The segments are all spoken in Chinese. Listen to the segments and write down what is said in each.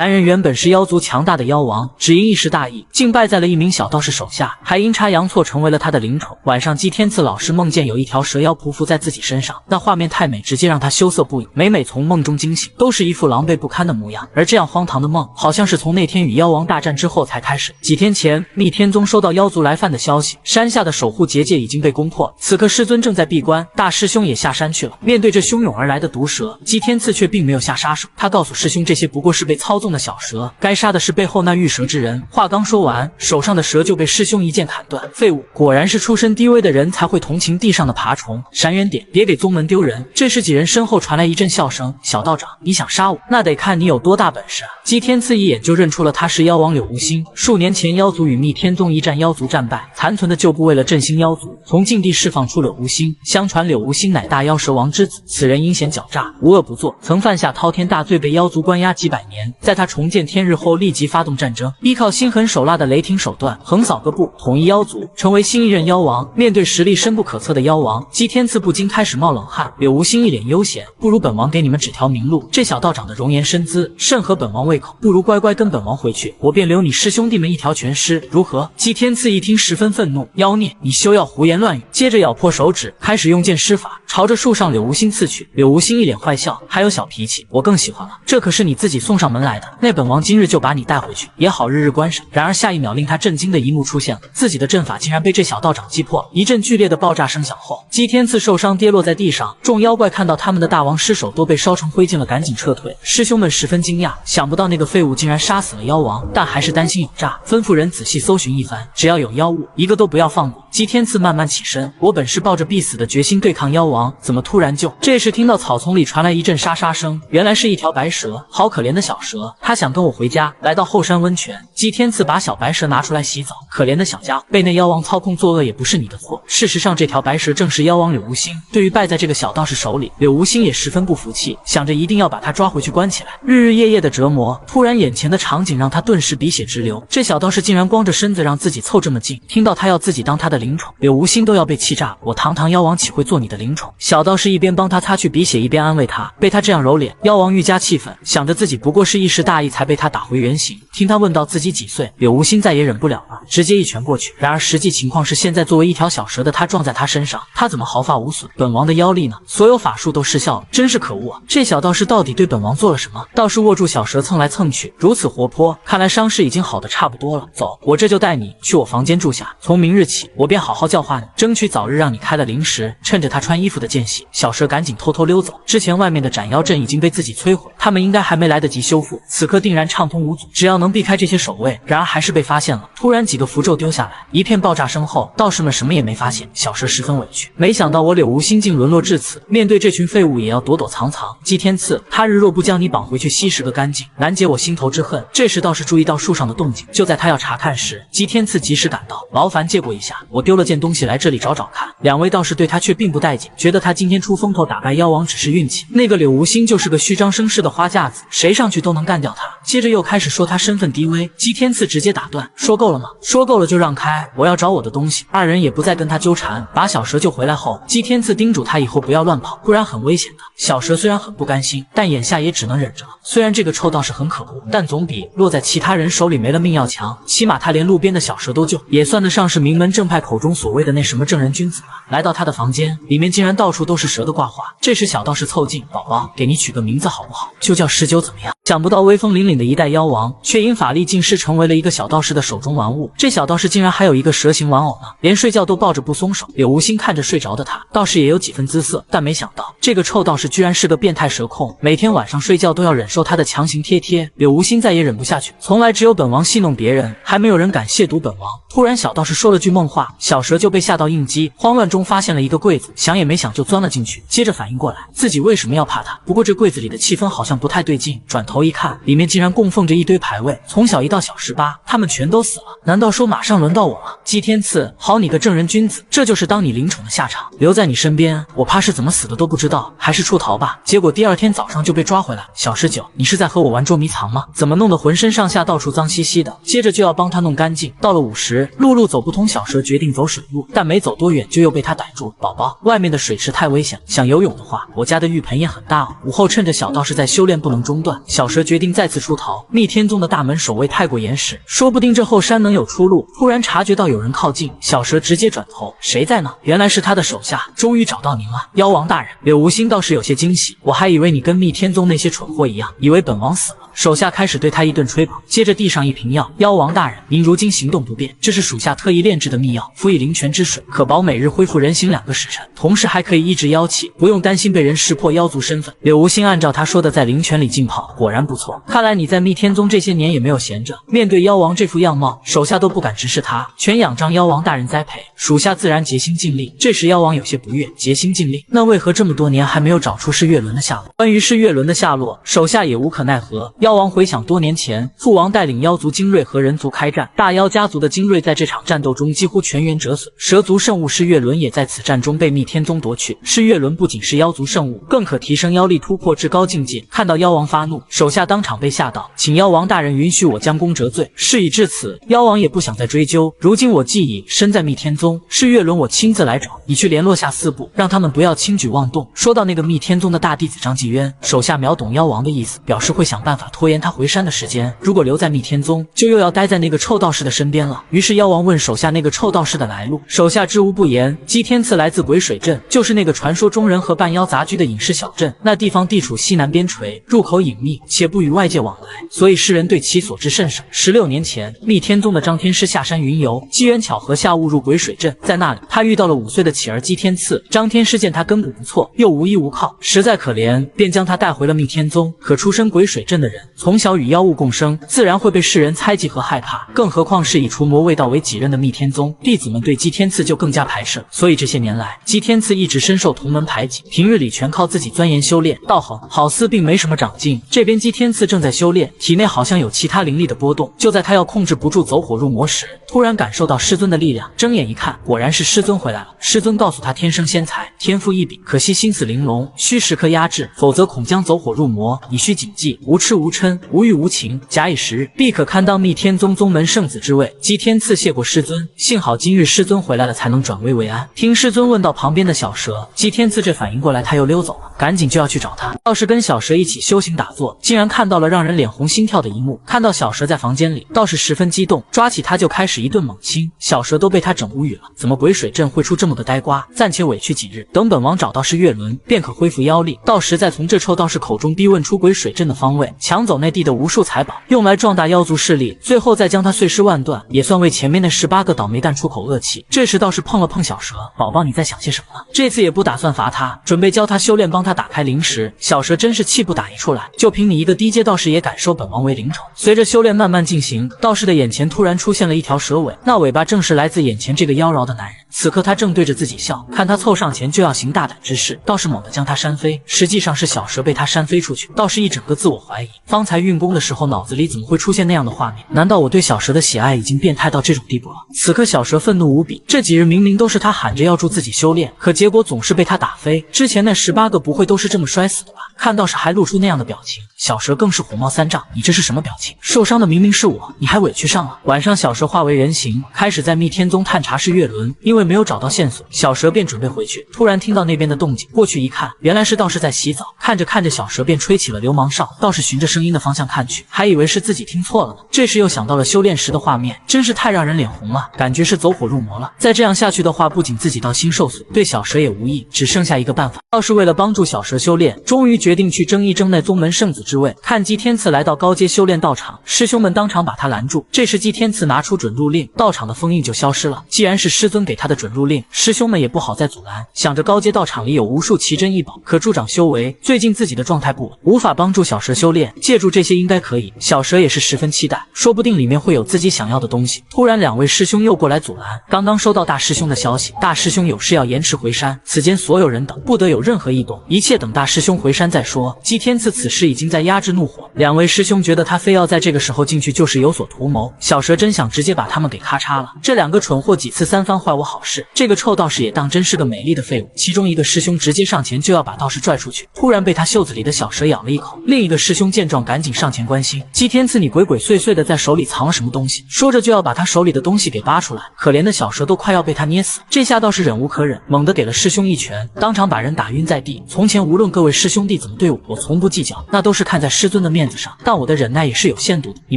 男人原本是妖族强大的妖王，只因一时大意，竟败在了一名小道士手下，还阴差阳错成为了他的灵宠。晚上姬天赐老是梦见有一条蛇妖匍匐在自己身上，那画面太美，直接让他羞涩不已。每从梦中惊醒，都是一副狼狈不堪的模样。而这样荒唐的梦，好像是从那天与妖王大战之后才开始。几天前，密天宗收到妖族来犯的消息，山下的守护结界已经被攻破，此刻师尊正在闭关，大师兄也下山去了。面对这汹涌而来的毒蛇，姬天赐却并没有下杀手，他告诉师兄，这些不过是被操纵的小蛇，该杀的是背后那御蛇之人。话刚说完，手上的蛇就被师兄一剑砍断。废物，果然是出身低微的人才会同情地上的爬虫，闪远点，别给宗门丢人。这时几人身后传来一阵笑声，小道长，你想杀我，那得看你有多大本事啊！姬天赐一眼就认出了他是妖王柳无心。数年前妖族与密天宗一战，妖族战败，残存的旧部为了振兴妖族，从禁地释放出柳无心。相传柳无心乃大妖蛇王之子，此人阴险狡诈，无恶不作，曾犯下滔天大罪，被妖族关押几百年。在他重见天日后，立即发动战争，依靠心狠手辣的雷霆手段，横扫各部，统一妖族，成为新一任妖王。面对实力深不可测的妖王，姬天赐不禁开始冒冷汗。柳无心一脸悠闲，不如本王给你们指条明路。这小道长的容颜身姿甚合本王胃口，不如乖乖跟本王回去，我便留你师兄弟们一条全尸，如何？姬天赐一听十分愤怒，妖孽，你休要胡言乱语！接着咬破手指，开始用剑施法，朝着树上柳无心刺去。柳无心一脸坏笑，还有小脾气，我更喜欢了，这可是你自己送上门来的，那本王今日就把你带回去，也好日日观赏。然而下一秒，令他震惊的一幕出现了，自己的阵法竟然被这小道长击破了。一阵剧烈的爆炸声响后，姬天赐受伤跌落在地上，众妖怪看到他们的大王尸首都被烧成灰烬了，赶紧撤退。师兄们十分惊讶，想不到那个废物竟然杀死了妖王，但还是担心有诈，吩咐人仔细搜寻一番，只要有妖物，一个都不要放过。姬天赐慢慢起身，我本是抱着必死的决心对抗妖王，怎么突然就……这时听到草丛里传来一阵沙沙声，原来是一条白蛇，好可怜的小蛇，他想跟我回家。来到后山温泉，姬天赐把小白蛇拿出来洗澡，可怜的小家伙，被那妖王操控作恶也不是你的错。事实上，这条白蛇正是妖王柳无心。对于败在这个小道士手里，柳无心也十分不服气，想着一定要把他抓回去关起来。日日夜夜的折磨，突然眼前的场景让他顿时鼻血直流。这小道士竟然光着身子让自己凑这么近，听到他要自己当他的灵宠，柳无心都要被气炸。我堂堂妖王岂会做你的灵宠？小道士一边帮他擦去鼻血，一边安慰他。被他这样揉脸，妖王愈加气愤，想着自己不过是一时大意才被他打回原形。听他问到自己几岁，柳无心再也忍不了了，直接一拳过去。然而实际情况是，现在作为一条小蛇的他撞在他身上，他怎么毫发无损？本王的妖力呢？所有法术都失效了，真是可恶啊！这小道士到底对本王做了什么？道士握住小蛇蹭来蹭去，如此活泼，看来伤势已经好的差不多了。走，我这就带你去我房间住下，从明日起我便好好教化你，争取早日让你开了灵石。趁着他穿衣服的间隙，小蛇赶紧偷偷溜走。之前外面的斩妖阵已经被自己摧毁，他们应该还没来得及修复，此刻定然畅通无阻，只要能避开这些守卫。然而还是被发现了。突然几个符咒丢下来，一片爆炸声后，道士们什么也没发现。小蛇十分委屈，没想到我柳无心竟沦落至此，面对这群废物也要躲躲藏藏。姬天赐，他日若不将你绑回去吸食个干净，难解我心头之恨。这时道士注意到树上的动静，就在他要查看时，姬天赐及时赶到，劳烦借过一下，我丢了件东西来这里找找看。两位道士对他却并不待见，觉得他今天出风头打败妖王只是运气，那个柳无心就是个虚张声势的花架子，谁上去都能干掉他。接着又开始说他身份低微，姬天赐直接打断，说够了吗？说够了就让开，我要找我的东西。二人也不再跟他纠缠，把小蛇救回来后，姬天赐叮嘱他以后不要乱跑，不然很危险的。小蛇虽然很不甘心，但眼下也只能忍着了。虽然这个臭道士很可恶，但总比落在其他人手里没了命要强，起码他连路边的小蛇都救，也算得上是名门正派口中所谓的那什么正人君子吧。来到他的房间，里面竟然到处都是蛇的挂画。这时小道士凑近，宝宝，给你取个名字好不好？就叫19怎么样？想不到威风凛凛的一代妖王，却因法力尽失成为了一个小道士的手中玩物。这小道士竟然还有一个蛇形玩偶呢，连睡觉都抱着不松手。柳无心看着睡着的他，倒是也有几分姿色，但没想到这个臭道士居然是个变态蛇控，每天晚上睡觉都要忍受他的强行贴贴。柳无心再也忍不下去，从来只有本王戏弄别人，还没有人敢亵渎本王。突然小道士说了句梦话，小蛇就被吓到应激，慌乱中发现了一个柜子，想也没想就钻了进去，接着反应过来自己为什么要怕他。不过这柜子里的气氛好像不太对劲，转头一看，里面竟然供奉着一堆牌位，从小1到小18，他们全都死了。难道说马上轮到我了？姬天赐，好你个正人君子，这就是当你灵宠的下场，留在你身边，我怕是怎么死的都不知道，还是出逃吧。结果第二天早上就被抓回来。小19，你是在和我玩捉迷藏吗？怎么弄得浑身上下到处脏兮兮的？接着就要帮他弄干净。到了5时，路走不通，小蛇决定走水路，但没走多远就又被他逮住。宝宝，外面的水池太危险，想游泳的话，我家的浴盆也很大哦。午后趁着小道士在修炼不能中断，小蛇决定再次出逃。逆天宗的大门守卫太过严实，说不定这后山能有出路。突然察觉到有人靠近，小蛇直接转头，谁在呢？原来是他的手下，终于找到您了，妖王大人。柳无心倒是有些惊喜，我还以为你跟逆天宗那些蠢货一样，以为本王死了。手下开始对他一顿吹捧，接着递上一瓶药。妖王大人，您如今行动不便，这是属下特意炼制的秘药，辅以灵泉之水，可保每日恢复人形2个时辰，同时还可以抑制妖气，不用担心被人识破妖族身份。柳无心按照他说的在灵泉里浸泡，果然不错。看来你在密天宗这些年也没有闲着。面对妖王这副样貌，手下都不敢直视他，全仰仗妖王大人栽培，属下自然竭心尽力。这时妖王有些不悦，竭心尽力，那为何这么多年还没有找出是月轮的下落？关于是月轮的下落，手下也无可奈何。妖王回想多年前，父王带领妖族精锐和人族开战，大妖家族的精锐在这场战斗中几乎全员折损，蛇族圣物是月轮也在此战中被密天宗夺去。是月轮不仅是妖族圣物，更可提升妖力突破至高境界。看到妖王发怒，手下当场被吓到，请妖王大人允许我将功折罪。事已至此，妖王也不想再追究。如今我既已身在密天宗，是月轮我亲自来找，你去联络下四部，让他们不要轻举妄动。说到那个密天宗的大弟子张继渊，手下秒懂妖王的意思，表示会想办法拖延他回山的时间。如果留在密天宗，就又要待在那个臭道士的身边了。于是妖王问手下那个臭道士的来路，手下知无不言。姬天赐来自鬼水镇，就是那个传说中人和半妖杂居的隐士小镇。那地方地处西南边陲，入口隐秘，且不与外界往来，所以世人对其所知甚少。16年前，密天宗的张天师下山云游，机缘巧合下误入鬼水镇，在那里他遇到了5岁的乞儿姬天赐。张天师见他根本不错，又无依无靠，实在可怜，便将他带回了密天宗。可出身鬼水镇的人，从小与妖物共生，自然会被世人猜忌和害怕，更何况是以除魔卫道为己任的密天宗，弟子们对姬天赐就更加排斥。所以这些年来，姬天赐一直深受同门排挤，平日里全靠自己钻研修炼道行，好似并没什么长进。这边姬天赐正在修炼，体内好像有其他灵力的波动。就在他要控制不住走火入魔时，突然感受到师尊的力量，睁眼一看，果然是师尊回来了。师尊告诉他，天生仙才，天赋异禀，可惜心死玲珑，需时刻压制，否则恐将走火入魔，你需谨记，无痴无嗔，无欲无情，假以时日，必可堪当密天宗宗门圣子之位。姬天赐谢过师尊，幸好今日师尊回来了，才能转危为安。听师尊问到旁边的小蛇，姬天赐这反应过来，他又溜走了，赶紧就要去找他。道士跟小蛇一起修行打坐，竟然看到了让人脸红心跳的一幕。看到小蛇在房间里，道士十分激动，抓起他就开始一顿猛亲。小蛇都被他整无语了，怎么鬼水镇会出这么个呆瓜？暂且委屈几日，等本王找到是月轮，便可恢复妖力，到时再从这臭道士口中逼问出鬼水镇的方位，抢走内地的无数财宝，用来壮大妖族势力，最后再将他碎尸万段，也算为前面那18个倒霉蛋出口恶气。这时道士碰了碰小蛇，宝宝你在想些什么呢？这次也不打算罚他，准备教他修炼，帮他打开灵石。小蛇真是气不打一处来，就凭你一个低阶道士也敢收本王为灵宠？随着修炼慢慢进行，道士的眼前突然出现了一条蛇尾，那尾巴正是来自眼前这个妖娆的男人。此刻他正对着自己笑，看他凑上前就要行大胆之事，道士猛地将他扇飞，实际上是小蛇被他扇飞出去。道士一整个自我怀疑，方才运功的时候脑子里怎么会出现那样的画面？难道我对小蛇的喜爱已经变态到这种地步了？此刻小蛇愤怒无比，这几日明明都是他喊着要助自己修炼，可结果总是被他打飞。之前那18个不会都是这么摔死的吧？看道士还露出那样的表情，小蛇更是火冒三丈，你这是什么表情？受伤的明明是我，你还委屈上了。晚上小蛇化为人形，开始在密天宗探查是月轮，因为没有找到线索，小蛇便准备回去，突然听到那边的动静，过去一看，原来是道士在洗澡。看着看着，小蛇便吹起了流氓哨。道士循着声音的方向看去，还以为是自己听错了呢。这时又想到了修炼时的画面，真是太让人脸红了，感觉是走火入魔了。再这样下去的话，不仅自己道心受损，对小蛇也无益。只剩下一个办法，道士为了帮助小蛇修炼，终于决定去争一争那宗门圣子之位。看姬天赐来到高阶修炼道场，师兄们当场把他拦住。这时姬天赐拿出准入令，道场的封印就消失了。既然是师尊给他的准入令，师兄们也不好再阻拦。想着高阶道场里有无数奇珍异宝，可助长修为。最近自己的状态不稳，无法帮助小蛇修炼，借助这些应该可以。小蛇也是十分期待，说不定里面会有自己想要的东西。突然2位师兄又过来阻拦。刚刚收到大师兄的消息，大师兄有事要延迟回山，此间所有人等不得有任何异动，一切等大师兄回山再说。姬天赐此时已经在压制怒火，2位师兄觉得他非要在这个时候进去就是有所图谋。小蛇真想直接把他们给咔嚓了，这2个蠢货几次3番坏我好好事。这个臭道士也当真是个美丽的废物。其中一个师兄直接上前就要把道士拽出去，突然被他袖子里的小蛇咬了一口。另一个师兄见状赶紧上前关心：姬天赐，你鬼鬼祟祟的在手里藏了什么东西？说着就要把他手里的东西给扒出来。可怜的小蛇都快要被他捏死，这下倒是忍无可忍，猛地给了师兄一拳，当场把人打晕在地。从前无论各位师兄弟怎么对我，我从不计较，那都是看在师尊的面子上，但我的忍耐也是有限度的，你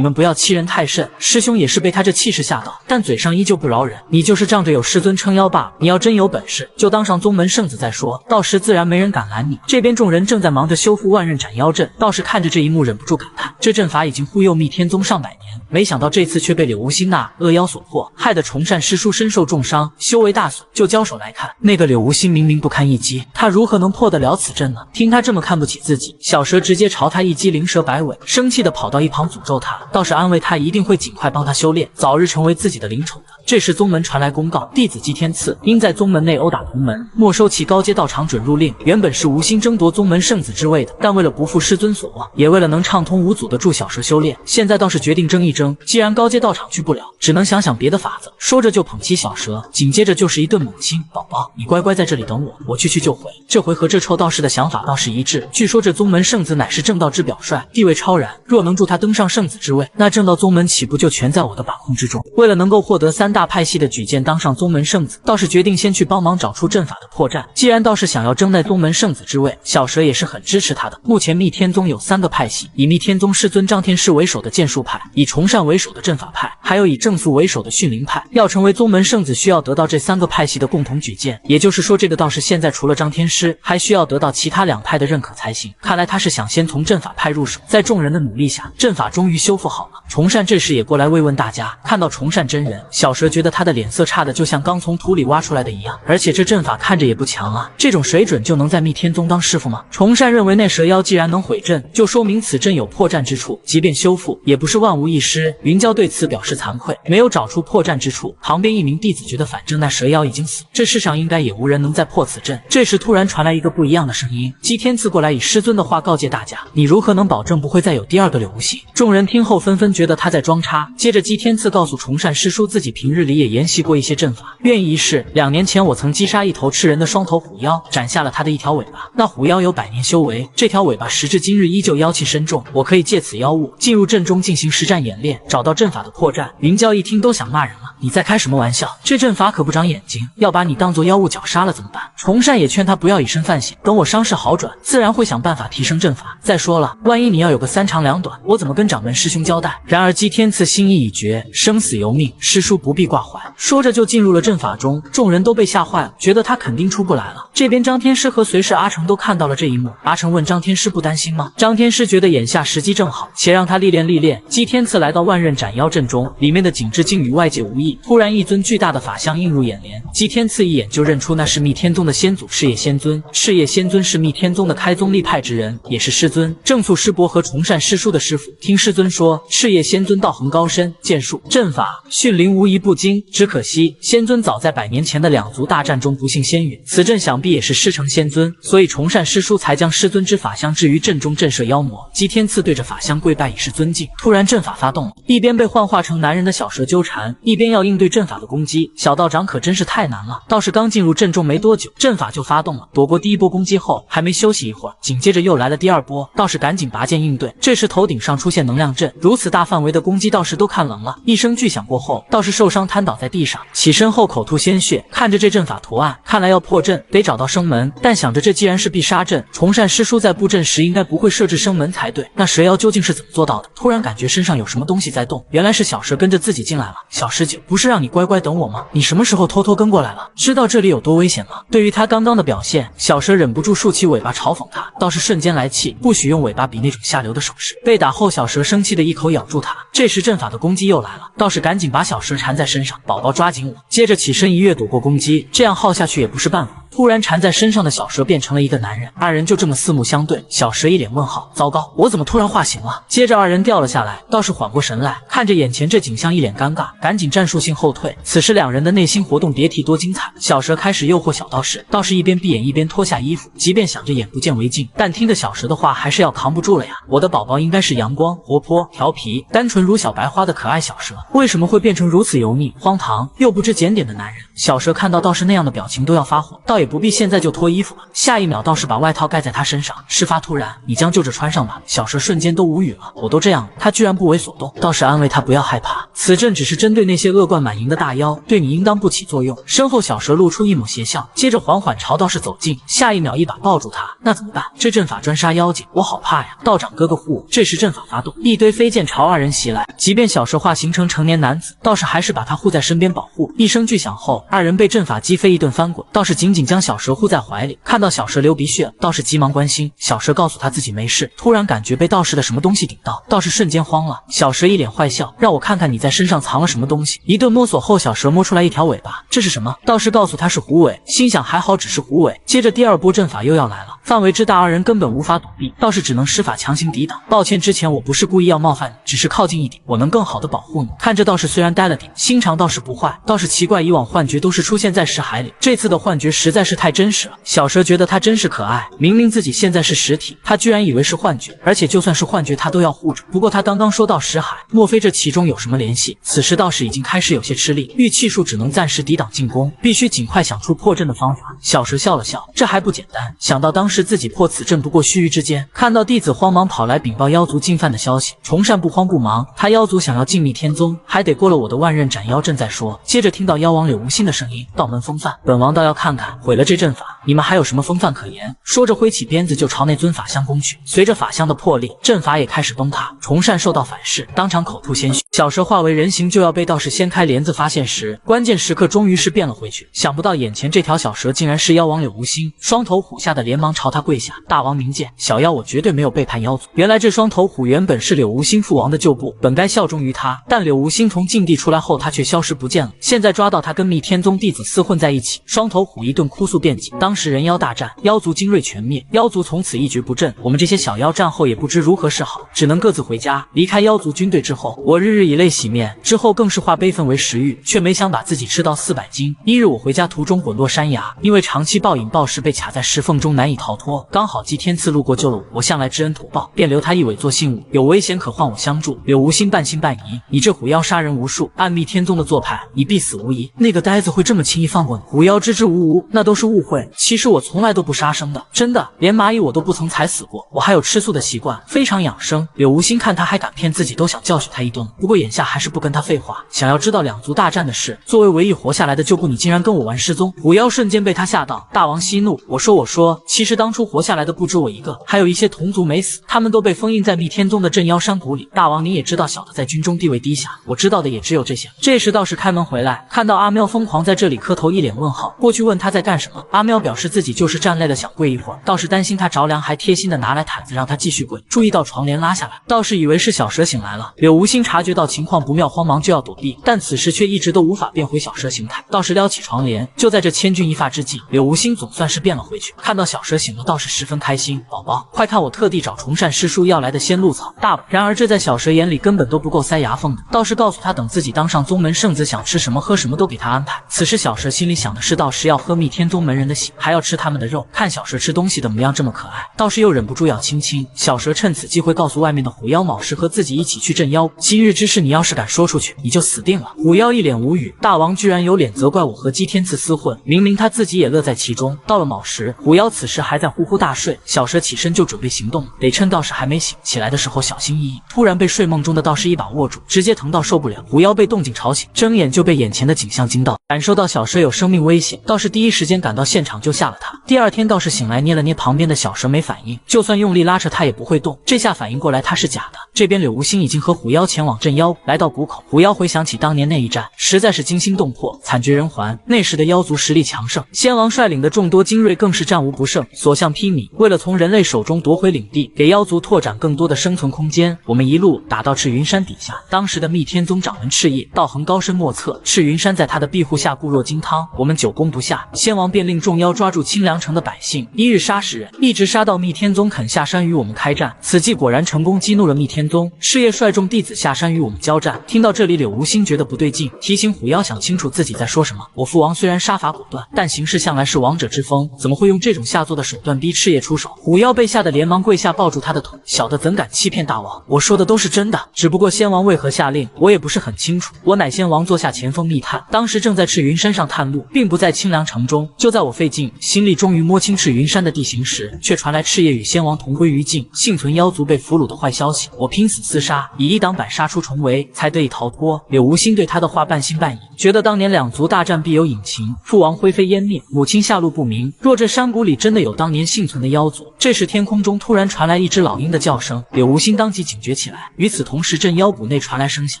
们不要欺人太甚。师兄也是被他这气势吓到，但嘴上依旧不饶人。你就是仗着有师尊撑腰罢了，你要真有本事，就当上宗门圣子再说，到时自然没人敢拦你。这边众人正在忙着修复万仞斩妖阵，道士看着这一幕忍不住感叹，这阵法已经护佑密天宗上百年，没想到这次却被柳无心那恶妖所破，害得崇善师叔身受重伤，修为大损。就交手来看，那个柳无心明明不堪一击，他如何能破得了此阵呢？听他这么看不起自己，小蛇直接朝他一击灵蛇摆尾，生气的跑到一旁诅咒他，倒是安慰他一定会尽快帮他修炼，早日成为自己的灵宠的。这时宗门传来公告，弟子姬天赐因在宗门内殴打同门，没收其高阶道场准入令。原本是无心争夺宗门圣子之位的，但为了不负师尊所望，也为了能畅通无阻的助小蛇修炼，现在倒是决定争一争。既然高阶道场去不了，只能想想别的法子。说着就捧起小蛇，紧接着就是一顿猛亲。宝宝，你乖乖在这里等我，我去就回。这回和这臭道士的想法倒是一致。据说这宗门圣子乃是正道之表率，地位超然，若能助他登上圣子之位，那正道宗门岂不就全在我的把控之中？为了能够获得三大派系的举荐，当上宗门圣子，道士决定先去帮忙找出阵法的破绽。既然道士想要争在宗门圣子之位，小蛇也是很支持他的。目前密天宗有3个派系，以密天宗师尊张天师为首的剑术派，以崇善为首的阵法派，还有以正素为首的训灵派。要成为宗门圣子，需要得到这3个派系的共同举荐，也就是说，这个道士现在除了张天师，还需要得到其他2派的认可才行。看来他是想先从阵法派入手。在众人的努力下，阵法终于修复好了。崇善这时也过来慰问大家。看到崇善真人，小蛇觉得他的脸色差的就像刚从土里挖出来的一样，而且这阵法看着也不强啊，这种水准就能在密天宗当师傅吗？崇善认为那蛇妖既然能毁阵，就说明此阵有破绽之处，即便修复也不是万无一失。云娇对此表示惭愧，没有找出破绽之处。旁边一名弟子觉得反正那蛇妖已经死，这世上应该也无人能再破此阵。这时突然传来一个不一样的声音，姬天赐过来以师尊的话告诫大家，你如何能保证不会再有第2个柳无心？众人听后纷纷觉得他在装叉。接着姬天赐告诉崇善师叔，自己平日里也研习过一些阵法。愿一事，2年前我曾击杀一头吃人的双头虎妖，斩下了他的一条尾巴。那虎妖有100年修为，这条尾巴时至今日依旧妖气深重，我可以借此妖物进入阵中进行实战演练，找到阵法的破绽。云娇一听都想骂人了，你在开什么玩笑？这阵法可不长眼睛，要把你当做妖物绞杀了怎么办？崇善也劝他不要以身犯险，等我伤势好转，自然会想办法提升阵法。再说了，万一你要有个3长2短，我怎么跟掌门师兄交代？然而姬天赐心意已决，生死由命，师叔不必挂怀。说着就进入了阵法中，众人都被吓坏了，觉得他肯定出不来了。这边张天师和随侍阿成都看到了这一幕。阿成问张天师不担心吗？张天师觉得眼下时机正好，且让他历练历练。姬天赐来到万仞斩妖阵中，里面的景致竟与外界无异。突然一尊巨大的法相映入眼帘，姬天赐一眼就认出那是密天宗的先祖赤叶仙尊。赤叶仙尊是密天宗的开宗立派之人，也是师尊正素师伯和崇善师叔的师傅。听师尊说，赤叶仙尊道行高深，剑术阵法训灵无一不精，只可惜仙尊早在100年前的2族大战中不幸仙陨，此阵想必也是师承仙尊，所以崇善师叔才将师尊之法相置于阵中震慑妖魔。姬天赐对着法相跪拜以示尊敬。突然阵法发动了，一边被幻化成男人的小蛇纠缠，一边要应对阵法的攻击。小道长可真是太难了，道士刚进入阵中没多久，阵法就发动了。躲过第1波攻击后，还没休息一会儿，紧接着又来了第2波，道士赶紧拔剑应对。这时头顶上出现能量阵，如此大范围的攻击，道士都看冷了。一声巨响过后，道士受伤瘫倒在地上，起身后口吐鲜血。看着这阵法图案，看来要破阵得找到生门，但想着这既然是必杀阵，崇善师叔在布阵时应该不会设置生门才对。那蛇妖究竟是怎么做到的？突然感觉身上有什么东西在动，原来是小蛇跟着自己进来了。小师姐，不是让你乖乖等我吗？你什么时候偷偷跟过来了？知道这里有多危险吗？对于他刚刚的表现，小蛇忍不住竖起尾巴嘲讽他，倒是瞬间来气，不许用尾巴比那种下流的手势。被打后，小蛇生气的一口咬住他。这时阵法的攻击又来了，道士赶紧把小蛇缠在身上，宝宝抓紧我。接着起身一跃躲过攻击，这样耗下去也不是办法。突然缠在身上的小蛇变成了一个男人，二人就这么四目相对。小蛇一脸问号，糟糕，我怎么突然化形了？接着二人掉了下来，道士缓过神来，看着眼前这景象一脸尴尬，赶紧战术性后退。此时两人的内心活动别提多精彩。小蛇开始诱惑小道士，道士一边闭眼一边脱下衣服，即便想着眼不见为净，但听着小蛇的话还是要扛不住了呀。我的宝宝应该是阳光、活泼、调皮、单纯如小白花的可爱小蛇，为什么会变成如此油腻逆、荒唐又不知检点的男人。小蛇看到道士那样的表情都要发火，倒也不必现在就脱衣服了。下一秒道士把外套盖在他身上，事发突然，你将就着穿上吧。小蛇瞬间都无语了，我都这样了，他居然不为所动。道士安慰他不要害怕，此阵只是针对那些恶贯满盈的大妖，对你应当不起作用。身后小蛇露出一抹邪笑，接着缓缓朝道士走近，下一秒一把抱住他。那怎么办？这阵法专杀妖精，我好怕呀！道长哥哥护我。这时阵法发动，一堆飞剑朝二人袭来。即便小蛇化形成成年男子，道士还是把他护在身边保护。一声巨响后，二人被阵法击飞一顿翻滚。道士紧紧将小蛇护在怀里，看到小蛇流鼻血了，道士急忙关心。小蛇告诉他自己没事，突然感觉被道士的什么东西顶到，道士瞬间慌了。小蛇一脸坏笑，让我看看你在身上藏了什么东西。一顿摸索后，小蛇摸出来一条尾巴，这是什么？道士告诉他是狐尾，心想还好只是狐尾。接着第二波阵法又要来了，范围之大，二人根本无法躲避，道士只能施法强行抵挡。抱歉，之前我不是故意要冒犯你，只是靠近一点，我能更好的保护你。看着道士虽然呆了点，心肠倒是不坏。倒是奇怪，以往幻觉都是出现在石海里，这次的幻觉实在是太真实了。小蛇觉得他真是可爱，明明自己现在是实体，他居然以为是幻觉，而且就算是幻觉他都要护着。不过他刚刚说到石海，莫非这其中有什么联系？此时道士已经开始有些吃力，玉气术只能暂时抵挡进攻，必须尽快想出破阵的方法。小蛇笑了笑，这还不简单，想到当时自己破此阵不过须臾之间。看到弟子慌忙跑来禀报妖族进犯的消息，崇善不慌不忙，他妖族想要进密天宗，还得过了我的万刃斩妖阵再说。接着听到妖王柳无心的声音，道门风范，本王倒要看看毁了这阵法，你们还有什么风范可言。说着挥起鞭子就朝那尊法相攻去。随着法相的破裂，阵法也开始崩塌，崇善受到反噬，当场口吐鲜血。小蛇化为人形就要被道士掀开帘子发现时，关键时刻终于是变了回去。想不到眼前这条小蛇竟然是妖王柳无心，双头虎吓得连忙朝他跪下，大王明鉴，小妖我绝对没有背叛妖族。原来这双头虎原本是柳无心父王的旧部，本该效忠于他，但柳无心从禁地出来后他却消失不见了，现在抓到他跟密天宗弟子厮混在一起。双头虎一顿哭诉辩解，当时人妖大战，妖族精锐全灭，妖族从此一蹶不振，我们这些小妖战后也不知如何是好，只能各自回家。离开妖族军队之后，我日日以泪洗面，之后更是化悲愤为食欲，却没想把自己吃到400斤。一日我回家途中滚落山崖，因为长期暴饮暴食被卡在石缝中难以逃脱，刚好祭天赐路过救了我向来知恩图报，便留他一尾做信物，有危险可唤我相助。柳无心半信半疑，你这虎妖杀人无数，按密天宗的做派，你必死无疑。那个呆子会这么轻易放过你？虎妖支支吾吾，那都是误会，其实我从来都不杀生的，真的，连蚂蚁我都不曾踩死过，我还有吃素的习惯，非常养生。柳无心看他还敢骗自己，都想教训他一顿，不过眼下还是不跟他废话，想要知道两族大战的事。作为唯一活下来的旧部，你竟然跟我玩失踪。虎妖瞬间被他吓到，大王息怒，我说，其实当初活下来的不止我一个，还有一些同族没死，他们都被封印在密天宗的镇妖山谷里。大王你也知道小的在军中地位低下，我知道的也只有这些。这时道士开门回来，看到阿喵疯狂在这里磕头，一脸问号，过去问他在干什么。阿喵表示自己就是站累了想跪一会儿，道士担心他着凉，还贴心的拿来毯子让他继续跪，注意到床帘拉下来。道士以为是小蛇醒来了，柳无心察觉到情况不妙，慌忙就要躲避，但此时却一直都无法变回小蛇形态。道士撩起床帘，就在这千钧一发之际，柳无心总算是变了回去。看到小蛇醒了，道士十分开心，宝宝快看，我特地找崇善师叔要来的仙露草大补。然而这在小蛇眼里根本都不够塞牙缝的。道士告诉他，等自己当上宗门圣子，想吃什么喝什么都给他安排。此时小蛇心里想的是，道士要喝密天宗门人的血，还要吃他们的肉。看小蛇吃东西的模样这么可爱，道士又忍不住要亲亲。小蛇趁此机会告诉外面的虎妖卯时和自己一起去镇妖，今日之事你要是敢说出去，你就死定了。虎妖一脸无语，大王居然有脸责怪我和姬天赐厮混，明明他自己也乐在其中。到了卯时，虎妖此时还在呼呼大睡，小蛇起身就准备行动，得趁道士还没醒起来的时候小心翼翼。突然被睡梦中的道士一把握住，直接疼到受不了。虎妖被动静吵醒，睁眼就被眼前的景象惊到，感受到小蛇有生命危险，道士第一时间赶到现场救下了他。第二天道士醒来捏了捏旁边的小蛇没反应，就算用力拉扯他也不会动，这下反应过来他是假的。这边柳无心已经和虎妖前往镇妖，来到谷口，虎妖回想起当年那一战，实在是惊心动魄，惨绝人寰。那时的妖族实力强盛，仙王率领的众多精锐更是战无不胜，所向披靡。为了从人类手中夺回领地，给妖族拓展更多的生存空间，我们一路打到赤云山底下。当时的密天宗掌门赤叶道行高深莫测，赤云山在他的庇护下固若金汤，我们久攻不下，仙王便令众妖抓住清凉城的百姓，一日杀10人，一直杀到密天宗肯下山与我们开战。此计果然成功激怒了密天宗，赤叶率众弟子下山与我们交战。听到这里，柳无心觉得不对劲，提醒虎妖想清楚自己在说什么。我父王虽然杀伐果断，但行事向来是王者之风，怎么会用这种下作的手段逼赤叶出手？虎妖被吓得连忙跪下抱住他的腿，小的怎敢欺骗大王？我说的都是真的，只不过先王为何下令，我也不是很清楚。我乃先王座下前锋密探，当时正在赤云山上探路，并不在清凉城中。就在我费尽心力，终于摸清赤云山的地形时，却传来赤叶与先王同归于尽，幸存妖族被俘虏的坏消息。我拼死厮杀，以一挡百，杀出重围，才得以逃脱。柳无心对他的话半信半疑，觉得当年两族大战必有隐情，父王灰飞烟灭，母亲下落不明。若这山谷里真的有当年幸存的妖族，这时天空中突然传来一只老鹰的叫声，柳无心当即警觉起来。与此同时，镇妖谷内传来声响，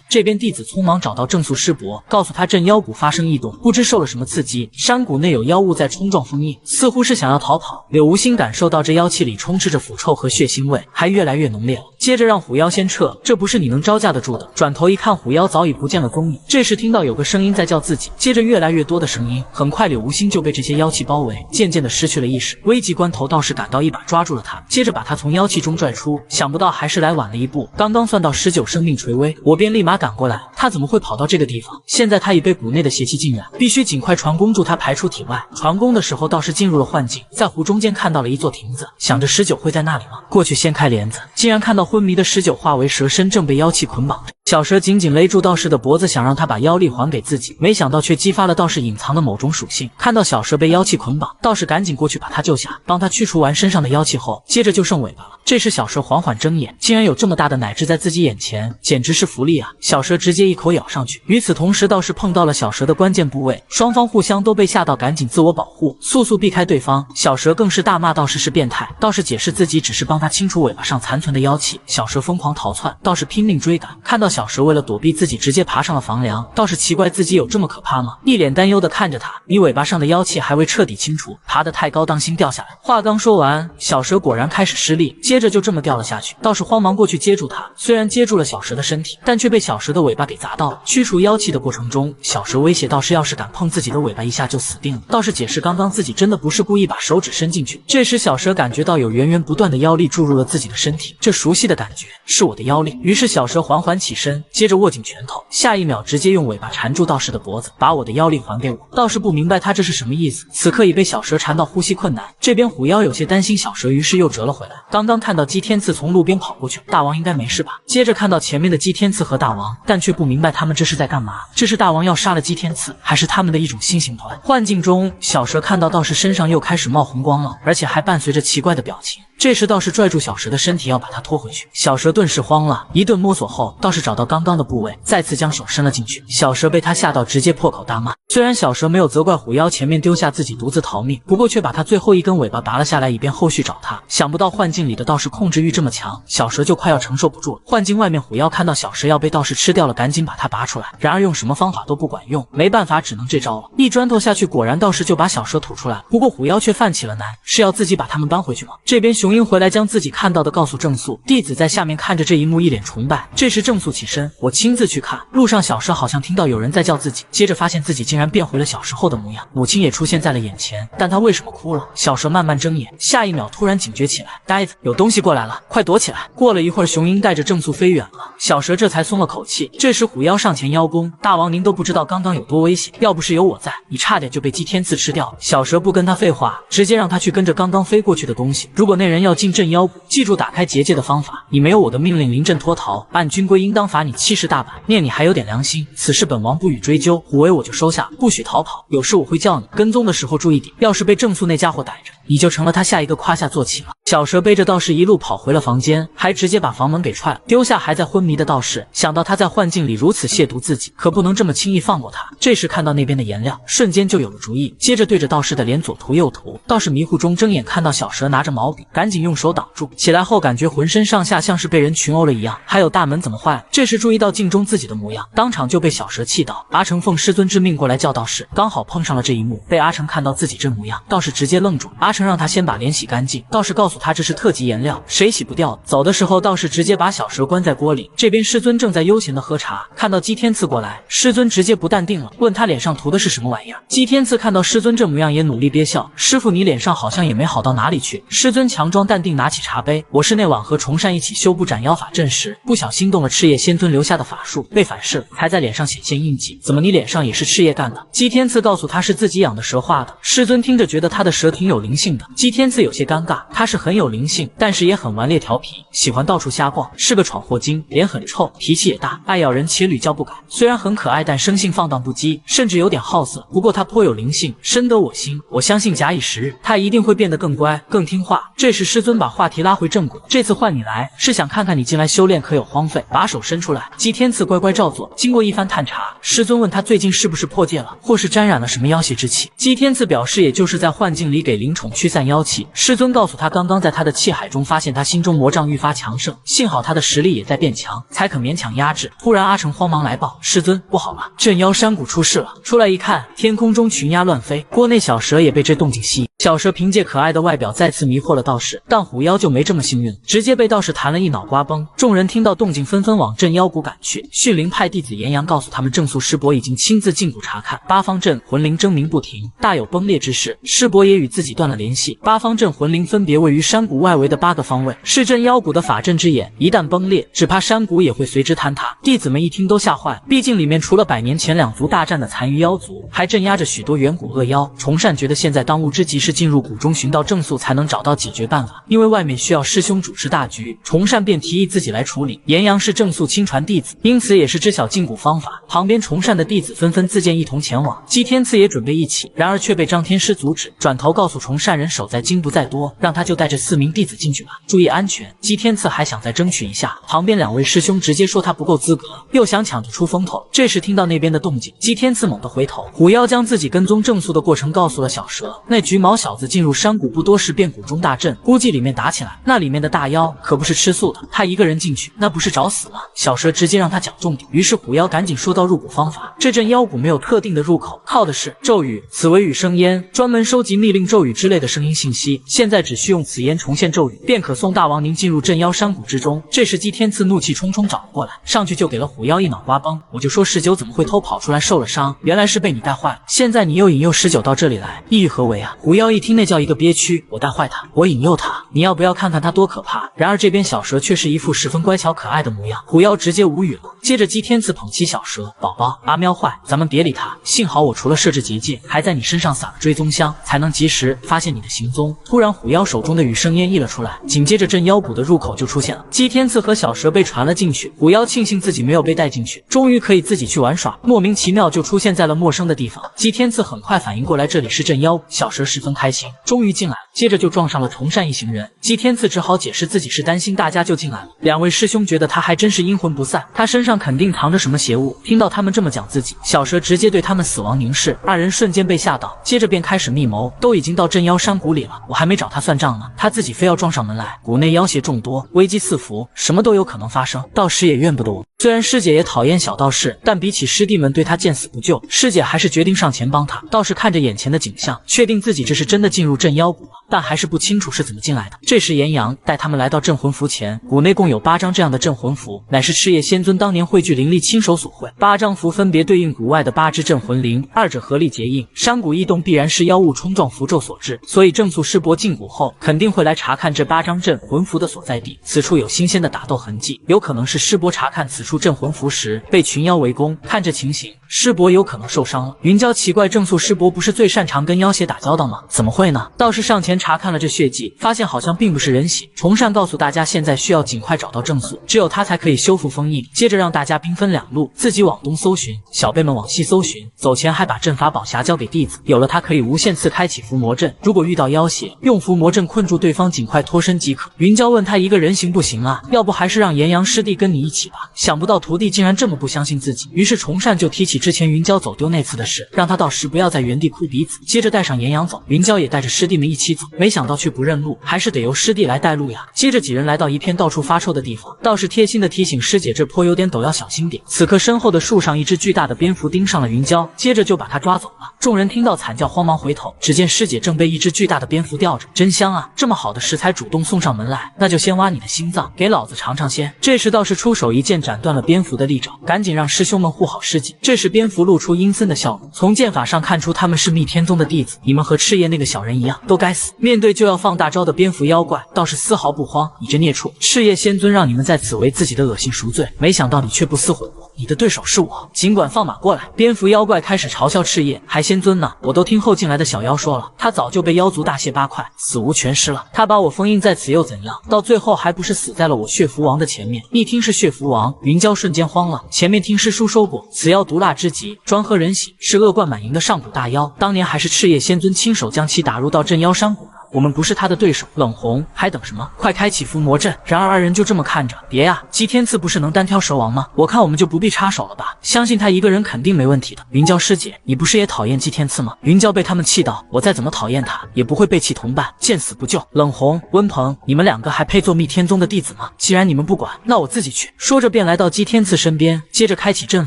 这边弟子匆忙找到正宿师伯，告诉他镇妖谷发生异动，不知受了什么刺激，山谷内有妖物在冲撞封印，似乎是想要逃跑。柳无心感受到这妖气里充斥着腐臭和血腥味，还越来越浓烈了。接着让虎妖先撤，这不是你能招架得住的。转头一看，虎妖早已不见了踪影。这时听到有个声音在叫自己，接着越来越多的声音，很快柳无心就被这些妖气包围，渐渐的失去了意识。危急关头，道士赶到，一把抓住了他，接着把他从妖气中拽出。想不到还是来晚了一步，刚刚算到19，生命垂危，我便立马赶过来。他怎么会跑到这个地方？现在他已被谷内的邪气浸染，必须尽快传功助他排出体外。传功的时候，道士进入了幻境，在湖中间看到了一座亭子，想着19会在那里吗？过去掀开帘子，竟然看到昏迷的19化为蛇身，正被妖气捆绑着。小蛇紧紧勒住道士的脖子，想让他把妖力还给自己，没想到却激发了道士隐藏的某种属性。看到小蛇被妖气捆绑，道士赶紧过去把他救下，帮他驱除完身上的妖气后，接着就剩尾巴了。这时小蛇缓缓睁眼，竟然有这么大的奶汁在自己眼前，简直是福利啊！小蛇直接一口咬上去。与此同时，道士碰到了小蛇的关键部位，双方互相都被吓到，赶紧自我保护，速速避开对方。小蛇更是大骂道士是变态，道士解释自己只是帮他清除尾巴上残存的妖气。小蛇疯狂逃窜，道士拼命追赶，看到小蛇为了躲避自己，直接爬上了房梁。道士奇怪自己有这么可怕吗？一脸担忧的看着他，你尾巴上的妖气还未彻底清除，爬得太高，当心掉下来。话刚说完，小蛇果然开始失力，接着就这么掉了下去。道士慌忙过去接住他，虽然接住了小蛇的身体，但却被小蛇的尾巴给砸到了。驱除妖气的过程中，小蛇威胁道士要是敢碰自己的尾巴，一下就死定了。道士解释刚刚自己真的不是故意把手指伸进去。这时小蛇感觉到有源源不断的妖力注入了自己的身体，这熟悉的感觉是我的妖力。于是小蛇缓缓起身，接着握紧拳头，下一秒直接用尾巴缠住道士的脖子，把我的妖力还给我。道士不明白他这是什么意思，此刻已被小蛇缠到呼吸困难。这边虎妖有些担心小蛇，于是又折了回来。刚刚看到姬天赐从路边跑过去，大王应该没事吧？接着看到前面的姬天赐和大王，但却不明白他们这是在干嘛。这是大王要杀了姬天赐，还是他们的一种新型团？幻境中，小蛇看到道士身上又开始冒红光了，而且还伴随着奇怪的表情。这时道士拽住小蛇的身体要把它拖回去，小蛇顿时慌了，一顿摸索后，道士找到刚刚的部位，再次将手伸了进去。小蛇被他吓到，直接破口大骂。虽然小蛇没有责怪虎妖前面丢下自己独自逃命，不过却把他最后一根尾巴拔了下来，以便后续找他。想不到幻境里的道士控制欲这么强，小蛇就快要承受不住了。幻境外面，虎妖看到小蛇要被道士吃掉了，赶紧把它拔出来，然而用什么方法都不管用，没办法，只能这招了。一砖头下去，果然道士就把小蛇吐出来。不过虎妖却犯起了难，是要自己把他们搬回去吗？这边雄鹰回来将自己看到的告诉正宿，弟子在下面看着这一幕一脸崇拜。这时正宿起身，我亲自去看。路上小蛇好像听到有人在叫自己，接着发现自己竟然变回了小时候的模样，母亲也出现在了眼前，但她为什么哭了？小蛇慢慢睁眼，下一秒突然警觉起来，呆子，有东西过来了，快躲起来！过了一会儿，雄鹰带着正宿飞远了，小蛇这才松了口气。这时虎妖上前邀功，大王您都不知道刚刚有多危险，要不是有我在，你差点就被姬天赐吃掉了。小蛇不跟他废话，直接让他去跟着刚刚飞过去的东西。如果那人要进镇妖谷，记住打开结界的方法，你没有我的命令临阵脱逃，按军规应当罚你70大板。念你还有点良心，此事本王不予追究，虎威我就收下，不许逃跑。有事我会叫你，跟踪的时候注意点，要是被正宿那家伙逮着，你就成了他下一个胯下坐骑了。小蛇背着道士一路跑回了房间，还直接把房门给踹了，丢下还在昏迷的道士。想到他在幻境里如此亵渎自己，可不能这么轻易放过他。这时看到那边的颜料，瞬间就有了主意，接着对着道士的脸左涂右涂。道士迷糊中睁眼看到小蛇拿着毛笔，赶紧用手挡住。起来后感觉浑身上下像是被人群殴了一样，还有大门怎么坏了？这时注意到镜中自己的模样，当场就被小蛇气到。阿成奉师尊之命过来叫道士，刚好碰上了这一幕，被阿成看到自己真模样，道士直接愣住。阿达成让他先把脸洗干净。道士告诉他这是特级颜料，谁洗不掉。走的时候，道士直接把小蛇关在锅里。这边师尊正在悠闲的喝茶，看到姬天赐过来，师尊直接不淡定了，问他脸上涂的是什么玩意儿。姬天赐看到师尊这模样，也努力憋笑。师傅，你脸上好像也没好到哪里去。师尊强装淡定，拿起茶杯，我是那晚和崇善一起修补斩妖法阵时，不小心动了赤叶仙尊留下的法术，被反噬，才在脸上显现印记。怎么你脸上也是赤叶干的？姬天赐告诉他是自己养的蛇画的。师尊听着觉得他的蛇挺有灵性的。姬天赐有些尴尬，他是很有灵性，但是也很顽劣调皮，喜欢到处瞎逛，是个闯祸精，脸很臭，脾气也大，爱咬人且屡教不改。虽然很可爱，但生性放荡不羁，甚至有点好色。不过他颇有灵性，深得我心。我相信假以时日，他一定会变得更乖更听话。这时师尊把话题拉回正轨，这次换你来，是想看看你进来修炼可有荒废，把手伸出来。姬天赐乖乖照做。经过一番探查，师尊问他最近是不是破戒了，或是沾染了什么妖邪之气。姬天赐表示也就是在幻境里给灵宠驱散妖气。师尊告诉他刚刚在他的气海中发现他心中魔障愈发强盛，幸好他的实力也在变强，才肯勉强压制。突然阿成慌忙来报，师尊不好了，镇妖山谷出事了。出来一看，天空中群鸦乱飞，锅内小蛇也被这动静吸引。小蛇凭借可爱的外表再次迷惑了道士，但虎妖就没这么幸运，直接被道士弹了一脑瓜崩。众人听到动静纷纷往镇妖谷赶去。驯灵派弟子炎阳告诉他们，正宿师伯已经亲自进谷查看，八方阵魂灵争鸣不停，大有崩裂之势。师伯也与自己断了联系。八方阵魂灵分别位于山谷外围的8个方位，是镇妖谷的法阵之眼，一旦崩裂，只怕山谷也会随之坍塌。弟子们一听都吓坏，毕竟里面除了100年前2族大战的残余妖族，还镇压着许多远古恶妖。崇善觉得现在当务之急是进入谷中寻到正宿，才能找到解决办法，因为外面需要师兄主持大局。崇善便提议自己来处理。炎阳是正宿亲传弟子，因此也是知晓进谷方法。旁边崇善的弟子纷纷自荐一同前往，姬天赐也准备一起，然而却被张天师阻止，转头告诉崇善人手在精不在多，让他就带着4名弟子进去吧，注意安全。姬天赐还想再争取一下，旁边2位师兄直接说他不够资格，又想抢着出风头。这时听到那边的动静，姬天赐猛地回头，虎妖将自己跟踪正宿的过程告诉了小蛇。那橘毛小子进入山谷不多时便谷中大震，估计里面打起来，那里面的大妖可不是吃素的，他一个人进去那不是找死了。小蛇直接让他讲重点，于是虎妖赶紧说到入谷方法。这镇妖谷没有特定的入口，靠的是咒语，此为语声烟，专门收集密令咒语之类的声音信息，现在只需用此烟重现咒语，便可送大王您进入镇妖山谷之中。这时姬天赐怒气冲冲找了过来，上去就给了虎妖一脑瓜崩。我就说19怎么会偷跑出来受了伤，原来是被你带坏了，现在你又引诱19到这里来，意欲何为啊？虎妖一听那叫一个憋屈，我带坏他，我引诱他，你要不要看看他多可怕？然而这边小蛇却是一副十分乖巧可爱的模样，虎妖直接无语了。接着姬天赐捧起小蛇，宝宝阿喵坏，咱们别理他，幸好我除了设置结界，还在你身上撒了追踪香，才能及时发现你的行踪。突然虎妖手中的羽生烟溢了出来，紧接着镇妖谷的入口就出现了。姬天赐和小蛇被传了进去，虎妖庆幸自己没有被带进去，终于可以自己去玩耍，莫名其妙就出现在了陌生的地方。姬天赐很快反应过来这里是镇妖，小蛇十分开心，终于进来了。接着就撞上了崇善一行人，姬天赐只好解释自己是担心大家就进来了。2位师兄觉得他还真是阴魂不散，他身上肯定藏着什么邪物。听到他们这么讲自己，小蛇直接对他们死亡凝视，2人瞬间被吓到，接着便开始密谋。都已经到镇妖山谷里了，我还没找他算账呢，他自己非要撞上门来。谷内妖邪众多，危机四伏，什么都有可能发生，道士也怨不得我。虽然师姐也讨厌小道士，但比起师弟们对他见死不救，师姐还是决定上前帮他。道士看着眼前的景象，确定自己这是真的进入镇妖谷了，但还是不清楚是怎么进来的。这时炎阳带他们来到镇魂符前，谷内共有8张这样的镇魂符，乃是赤叶仙尊当年汇聚灵力亲手所绘。8张符分别对应谷外的8只镇魂灵，二者合力结印。山谷异动必然是妖物冲撞符咒所致，所以正宿师伯进谷后肯定会来查看这8张镇魂符的所在地。此处有新鲜的打斗痕迹，有可能是师伯查看此处镇魂符时被群妖围攻，看这情形，师伯有可能受伤了。云娇奇怪，正宿师伯不是最擅长跟妖邪打交道吗？怎么会呢？道士上前查看了这血迹，发现好像并不是人血。崇善告诉大家，现在需要尽快找到正宿，只有他才可以修复封印。接着让大家兵分2路，自己往东搜寻，小辈们往西搜寻。走前还把阵法宝匣交给弟子，有了它可以无限次开启伏魔阵，如果遇到妖邪，用伏魔阵困住对方，尽快脱身即可。云娇问他一个人行不行啊？要不还是让炎阳师弟跟你一起吧。想不到徒弟竟然这么不相信自己，于是崇善就提起之前云娇走丢那次的事，让他到时不要在原地哭鼻子。接着带上岩阳走，云娇也带着师弟们一起走，没想到却不认路，还是得由师弟来带路呀。接着几人来到一片到处发臭的地方，道士贴心的提醒师姐这坡有点陡，要小心点。此刻身后的树上一只巨大的蝙蝠盯上了云娇，接着就把他抓走了。众人听到惨叫，慌忙回头，只见师姐正被一只巨大的蝙蝠吊着。真香啊！这么好的食材主动送上门来，那就先挖你的心脏，给老子尝尝鲜。这时道士出手一剑斩断了蝙蝠的利爪，赶紧让师兄们护好师姐。这时蝙蝠露出阴森的笑容，从剑法上看出他们是密天宗的弟子。你们和赤焰那个小人一样，都该死！面对就要放大招的蝙蝠妖怪，道士丝毫不慌。你这孽畜，赤焰仙尊让你们在此为自己的恶行赎罪，没想到你却不思悔过。你的对手是我，尽管放马过来。蝙蝠妖怪开始嘲笑赤焰，还仙尊呢？我都听后进来的小妖说了，他早就被妖族大卸8块，死无全尸了。他把我封印在此又怎样？到最后还不是死在了我血蝠王的前面？一听是血蝠王，云娇瞬间慌了。前面听师叔说过，此妖毒辣之极，专喝人血，是恶贯满盈的上古大妖。当年还是赤焰仙尊亲手将其打入到镇妖山谷的。我们不是他的对手，冷红还等什么？快开启伏魔阵！然而二人就这么看着，别呀，姬天赐不是能单挑蛇王吗？我看我们就不必插手了吧，相信他一个人肯定没问题的。云娇师姐，你不是也讨厌姬天赐吗？云娇被他们气到，我再怎么讨厌他，也不会背弃同伴，见死不救。冷红、温鹏，你们两个还配做密天宗的弟子吗？既然你们不管，那我自己去。说着便来到姬天赐身边，接着开启阵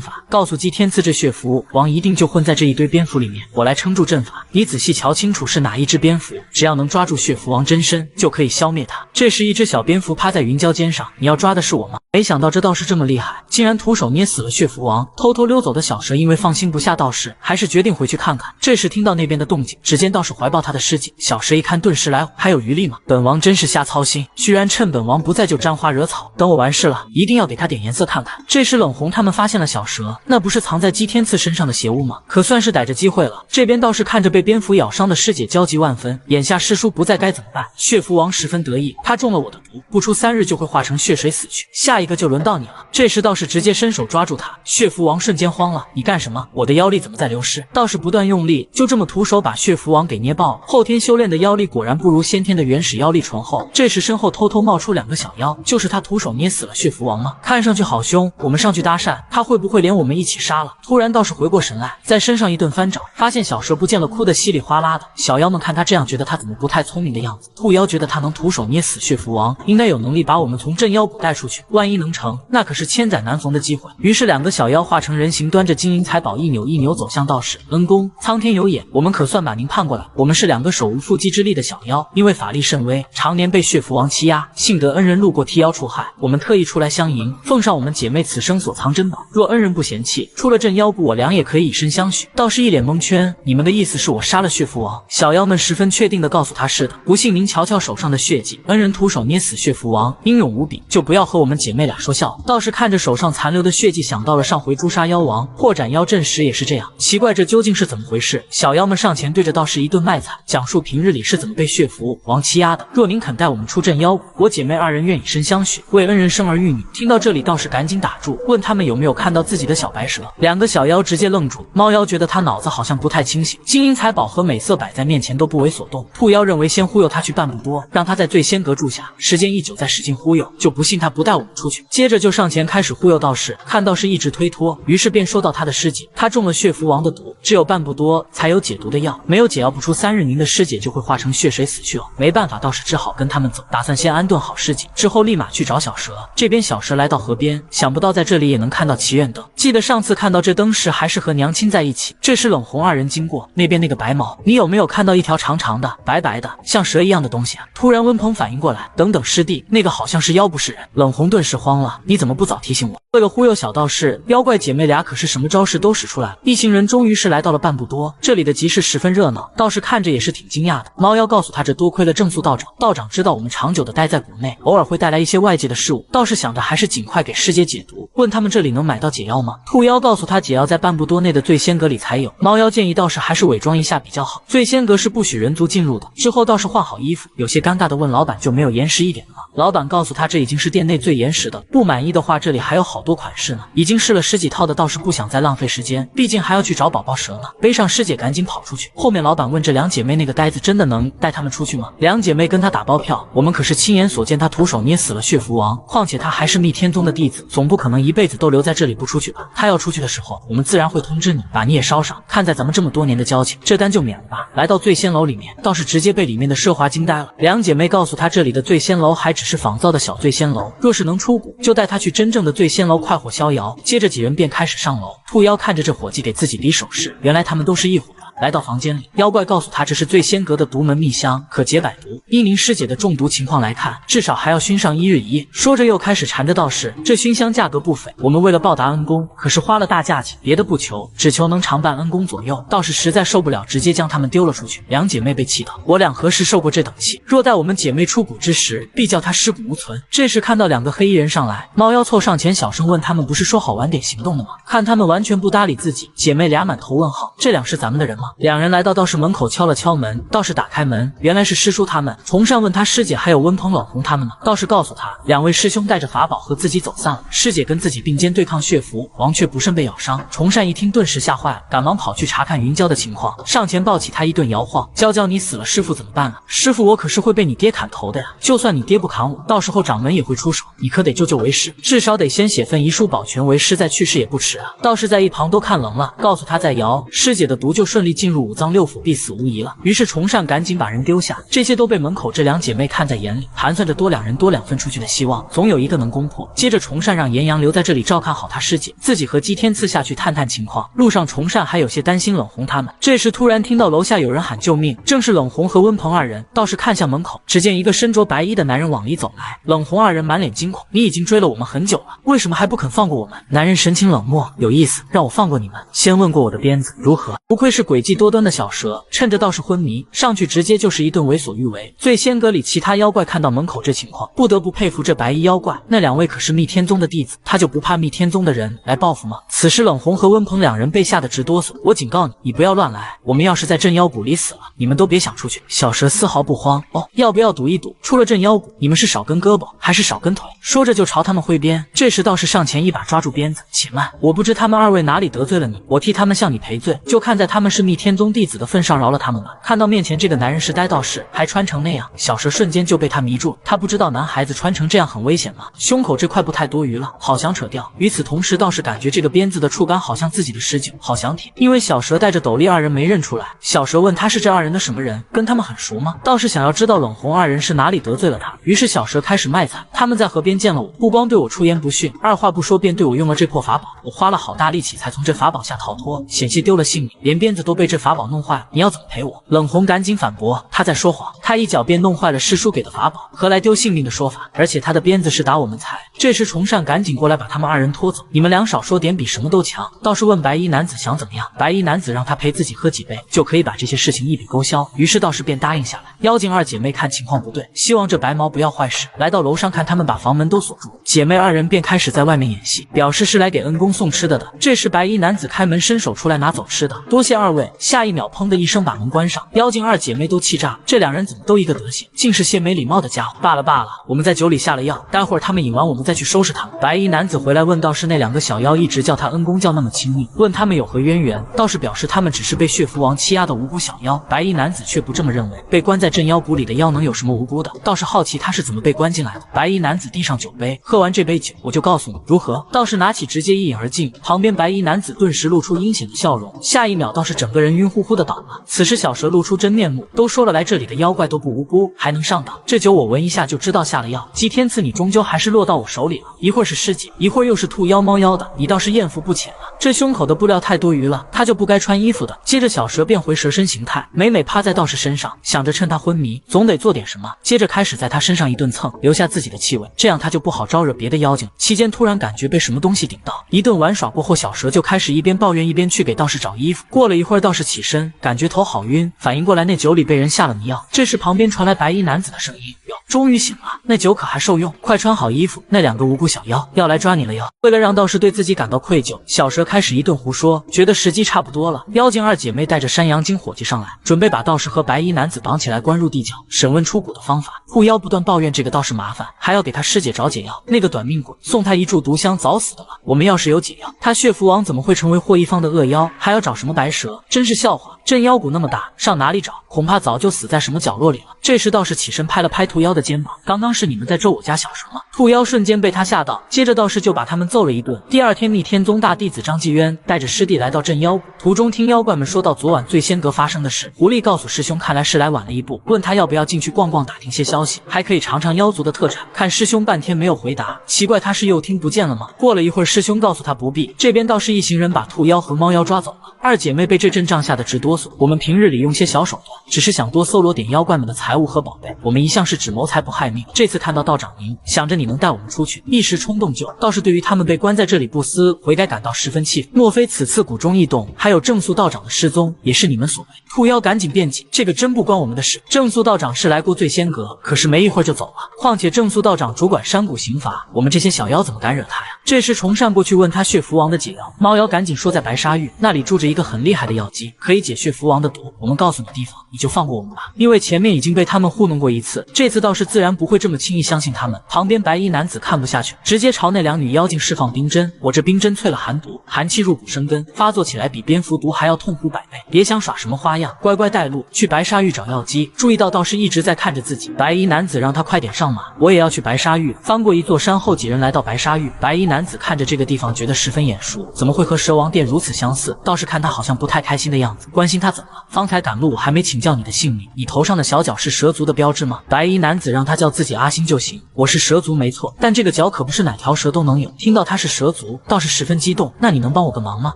法，告诉姬天赐这血蝠王一定就混在这一堆蝙蝠里面，我来撑住阵法，你仔细瞧清楚是哪一只蝙蝠，只要能抓住血蝠王真身，就可以消灭他。这时一只小蝙蝠趴在云娇肩上，你要抓的是我吗？没想到这道士这么厉害，竟然徒手捏死了血蝠王。偷偷溜走的小蛇因为放心不下道士，还是决定回去看看。这时听到那边的动静，只见道士怀抱他的尸体，小蛇一看顿时来火，还有余力吗？本王真是瞎操心，居然趁本王不在就沾花惹草。等我完事了，一定要给他点颜色看看。这时冷红他们发现了小蛇，那不是藏在姬天赐身上的邪物吗？可算是逮着机会了。这边道士看着被蝙蝠咬伤的师姐焦急万分，眼下师叔不在该怎么办？血蝠王十分得意，他中了我的毒，不出3日就会化成血水死去，下一个就轮到你了。这时道士直接伸手抓住他，血蝠王瞬间慌了，你干什么？我的妖力怎么在流失？道士不断用力，就这么徒手把血蝠王给捏爆了。后天修炼的妖力果然不如先天的原始妖力醇厚。这时身后偷偷冒出2个小妖，就是他徒手捏死了血蝠王吗？看上去好凶，我们上去搭讪，他会不会连我们一起杀了？突然道士回过神来，在身上一顿翻找，发现小蛇不见了，哭得稀里哗啦的。小妖们看他这样，觉得他怎么不太聪明的样子。兔妖觉得他能徒手捏死血蝠王，应该有能力把我们从镇妖谷带出去，万一能成，那可是千载难逢的机会。于是2个小妖化成人形，端着金银财宝一扭一扭走向道士。恩公，苍天有眼，我们可算把您盼过来。我们是2个手无缚鸡之力的小妖，因为法力甚微，常年被血蝠王欺压，幸得恩人路过替妖除害，我们特意出来相迎，奉上我们姐妹此生所藏珍宝。若恩人不嫌弃，出了镇妖谷，我俩也可以以身相许。道士一脸蒙圈，你们的意思是我杀了血蝠王？小妖们十分确定地告诉他是的。不信您瞧瞧手上的血迹，恩人徒手捏死血蝠王，英勇无比，就不要和我们姐妹俩说笑。道士看着手上残留的血迹，想到了上回诛杀妖王破斩妖阵时也是这样，奇怪这究竟是怎么回事？小妖们上前对着道士一顿卖惨，讲述平日里是怎么被血蝠王欺压的。若您肯带我们出镇妖谷，我姐妹2人愿以身相许，为恩人生儿育女。听到这里，道士赶紧打住，问他们有没有看到自己的小白蛇。2个小妖直接愣住，猫妖觉得他脑子好像不太清醒，金银财宝和美色摆在面前都不为所动。兔妖认为先忽悠他去半步多，让他在醉仙阁住下，时间一久再使劲忽悠，就不信他不带我们出去。接着就上前开始忽悠道士，看道士一直推脱，于是便说到他的师姐，他中了血蝠王的毒，只有半步多才有解毒的药，没有解药不出3日，您的师姐就会化成血水死去哦。没办法，道士只好跟他们走，打算先安顿好师姐，之后立马去找小蛇。这边小蛇来到河边，想不到在这里也能看到祈愿灯，记得上次看到这灯时还是和娘亲在一起。这时冷红2人经过，那边那个白毛，你有没有看到一条长长的白白的像蛇一样的东西啊？突然温鹏反应过来，等等师弟，那个好像是妖不是人。冷红顿时慌了，你怎么不早提醒我？为了忽悠小道士，妖怪姐妹俩可是什么招式都使出来了。一行人终于是来到了半步多，这里的集市十分热闹，道士看着也是挺惊讶的。猫妖告诉他，这多亏了正宿道长，道长知道我们长久的待在谷内，偶尔会带来一些外界的事物。道士想着还是尽快给师姐解毒，问他们这里能买到解药吗？兔妖告诉他解药在半步多内的醉仙阁里才有。猫妖建议道士还是伪装一下比较好，醉仙阁是不许人族进入的，之后道士换好衣服，有些尴尬的问老板就没有严实一点的吗？老板告诉他这已经是店内最严实的，不满意的话这里还有好多款式呢。已经试了10几套的道士不想再浪费时间，毕竟还要去找宝宝蛇呢。背上师姐赶紧跑出去。后面老板问这两姐妹那个呆子真的能带他们出去吗？两姐妹跟他打包票，我们可是亲眼所见他徒手捏死了血符王，况且他还是密天宗的弟子，总不可能一辈子都留在这里不出去吧？他要出去的时候，我们自然会通知你，把你也捎上。看在咱们这么多年的交情，这单就免了吧。来到醉仙楼里面，倒是直接被里面的奢华惊呆了。两姐妹告诉他，这里的醉仙楼还只是仿造的小醉仙楼，若是能出谷，就带他去真正的醉仙楼快活逍遥。接着几人便开始上楼。兔妖看着这伙计给自己比手势，原来他们都是一伙的。来到房间里，妖怪告诉他这是醉仙阁的独门秘香，可解百毒。依您师姐的中毒情况来看，至少还要熏上1日1夜。说着又开始缠着道士，这熏香价格不菲，我们为了报答恩公，可是花了大价钱，别的不求，只求能常伴恩公左右。道士实在受不了，直接将他们丢了出去。两姐妹被气到，我俩何时受过这等气？若待我们姐妹出谷之时，必叫她尸骨无存。这时看到两个黑衣人上来，猫妖凑上前小声问他们，不是说好晚点行动的吗？看他们完全不搭理自己，姐妹俩满头问号，这俩是咱们的人吗？两人来到道士门口敲了敲门，道士打开门，原来是师叔他们。崇善问他师姐还有温鹏冷红他们呢，道士告诉他两位师兄带着法宝和自己走散了，师姐跟自己并肩对抗血符王却不慎被咬伤。崇善一听顿时吓坏了，赶忙跑去查看云娇的情况，上前抱起他一顿摇晃，娇你死了师傅怎么办啊？师傅我可是会被你爹砍头的呀，就算你爹不砍我，到时候掌门也会出手，你可得救救为师，至少得先写份遗书保全为师再去世也不迟啊。道士在一旁都看愣了，告诉他再摇，师姐的毒就顺利进入五脏六腑，必死无疑了。于是崇善赶紧把人丢下，这些都被门口这两姐妹看在眼里，盘算着多两人多2份出去的希望，总有一个能攻破。接着崇善让严阳留在这里照看好他师姐，自己和姬天赐下去探探情况。路上崇善还有些担心冷红他们，这时突然听到楼下有人喊救命，正是冷红和温鹏二人。道士看向门口，只见一个身着白衣的男人往里走来，冷红二人满脸惊恐，你已经追了我们很久了，为什么还不肯放过我们？男人神情冷漠，有意思，让我放过你们，先问过我的鞭子如何？不愧是诡计多端的小蛇，趁着道士昏迷，上去直接就是一顿为所欲为。醉仙阁里其他妖怪看到门口这情况，不得不佩服这白衣妖怪，那两位可是密天宗的弟子，他就不怕密天宗的人来报复吗？此时冷红和温鹏两人被吓得直哆嗦，我警告你，你不要乱来，我们要是在镇妖谷里死了，你们都别想出去。小蛇丝毫不慌，哦，要不要赌一赌？出了镇妖谷，你们是少根胳膊还是少根腿？说着就朝他们挥鞭。这时道士上前一把抓住鞭子，且慢，我不知他们二位哪里得罪了你，我替他们向你赔罪，就看在他们是密天宗弟子的份上饶了他们吧。看到面前这个男人是呆道士，还穿成那样，小蛇瞬间就被他迷住，他不知道男孩子穿成这样很危险吗？胸口这块布太多余了，好想扯掉。与此同时，道士感觉这个鞭子的触感好像自己的19，好想舔。因为小蛇戴着斗笠，二人没认出来。小蛇问他是这二人的什么人，跟他们很熟吗？道士想要知道冷红二人是哪里得罪了他，于是小蛇开始卖惨，他们在河边见了我，不光对我出言不逊，二话不说便对我用了这破法宝，我花了好大力气才从这法宝下逃脱，险些丢了性命，连鞭子都被这法宝弄坏了，你要怎么赔我？冷红赶紧反驳，他在说谎，他一脚便弄坏了师叔给的法宝，何来丢性命的说法？而且他的鞭子是打我们才。这时崇善赶紧过来把他们二人拖走，你们俩少说点比什么都强。道士问白衣男子想怎么样，白衣男子让他陪自己喝几杯，就可以把这些事情一笔勾销。于是道士便答应下来。妖精二姐妹看情况不对，希望这白毛不要坏事，来到楼上看他们把房门都锁住，姐妹二人便开始在外面演戏，表示是来给恩公送吃的的。这时白衣男子开门伸手出来拿走吃的，多谢二位。下一秒砰的一声把门关上，妖精二姐妹都气炸，这两人怎么都一个德行，竟是些没礼貌的家伙。罢了罢了，我们在酒里下了药，待会儿他们饮完我们再去收拾他们。白衣男子回来问道士那两个小妖一直叫他恩公叫那么亲密，问他们有何渊源。道士表示他们只是被血符王欺压的无辜小妖，白衣男子却不这么认为，被关在镇妖谷里的妖能有什么无辜的？道士好奇他是怎么被关进来的。白衣男子递上酒杯，喝完这杯酒我就告诉你如何？道士拿起直接一饮而尽，旁边白衣男子顿时露出阴险的笑容，下一秒道士整个人晕乎乎的倒了。此时小蛇露出真面目，都说了来这里的妖怪都不无辜，还能上当？这酒我闻一下就知道下了药，姬天赐你终究还是落到我手里了，一会儿是师姐，一会儿又是兔妖猫妖的，你倒是艳福不浅了。这胸口的布料太多余了，他就不该穿衣服的。接着小蛇变回蛇身形态，每每趴在道士身上，想着趁他昏迷总得做点什么，接着开始在他身上一顿蹭，留下自己的气味，这样他就不好招惹别的妖精。期间突然感觉被什么东西顶到，一顿玩耍过后，小蛇就开始一边抱怨一边去给道士找衣服。过了一会儿，道士起身，感觉头好晕，反应过来那酒里被人下了迷药。这时旁边传来白衣男子的声音，哟，终于醒了，那酒可还受用，快穿好衣服，那2个无辜小妖要来抓你了哟。为了让道士对自己感到愧疚，小蛇开始一顿胡说，觉得时机差不多了。妖精2姐妹带着山羊精伙计上来，准备把道士和白衣男子绑起来关入地窖，审问出蛊的方法。护妖不断抱怨这个道士麻烦，还要给他师姐找解药，那个短命鬼送他一炷毒香，早死的了。我们要是有解药，他血符王怎么会成为霍一方的恶妖？还要找什么白蛇？真是笑话！镇妖谷那么大，上哪里找？恐怕早就死在什么角落里了。这时道士起身拍了拍兔妖的肩膀，刚刚是你们在咒我家小蛇吗？兔妖瞬间被他吓到，接着道士就把他们揍了一顿。第2天，逆天宗大弟子张继渊带着师弟来到镇妖谷，途中听妖怪们说到昨晚醉仙阁发生的事。狐狸告诉师兄，看来是来晚了一步，问他要不要进去逛逛，打听些消息，还可以尝尝妖族的特产。看师兄半天没有回答，奇怪他是又听不见了吗？过了一会儿，师兄告诉他不必。这边倒是一行人把兔妖和猫妖抓走了。2姐妹被这阵仗吓得直哆嗦。我们平日里用些小手段，只是想多搜罗点妖怪们的财物和宝贝。我们一向是只谋财不害命，这次看到道长您，想着你能带我们出去，一时冲动就。倒是对于他们被关在这里不思悔改感到十分气愤。莫非此次谷中异动，还有正宿道长的失踪，也是你们所为？兔妖赶紧辩解，这个真不关我们的事。正宿道长是来过醉仙阁，可是没一会儿就走了。况且正宿道长主管山谷刑罚，我们这些小妖怎么敢惹他呀？这时崇善过去问他血符王的解药，猫妖赶紧说在白沙峪那里住着一个很厉害的药剂，可以解血符王的毒。我们告诉你地方，你就放过我们吧，因为前面已经被他们糊弄过一次，这次倒是自然不会这么轻易相信他们。旁边白衣男子看不下去，直接朝那2女妖精释放冰针。我这冰针淬了寒毒，寒气入骨生根，发作起来比蝙蝠毒还要痛苦100倍。别想耍什么花样，乖乖带路去白沙峪找药剂。注意到道士一直在看着自己，白衣男子让他快点上马，我也要去白沙峪。翻过一座山后，几人来到白沙峪。白衣男子看着这个地方，觉得十分眼熟，怎么会和蛇王殿如此相似？道士看他好像不太开心的样子，关心他怎么了？方才赶路还没请教你的姓名，你头上的小角是蛇族的标志吗？白衣男子让他叫自己阿星就行。我是蛇族没错，但这个角可不是哪条蛇都能有。听到他是蛇族，道士十分激动。那你能帮我个忙吗？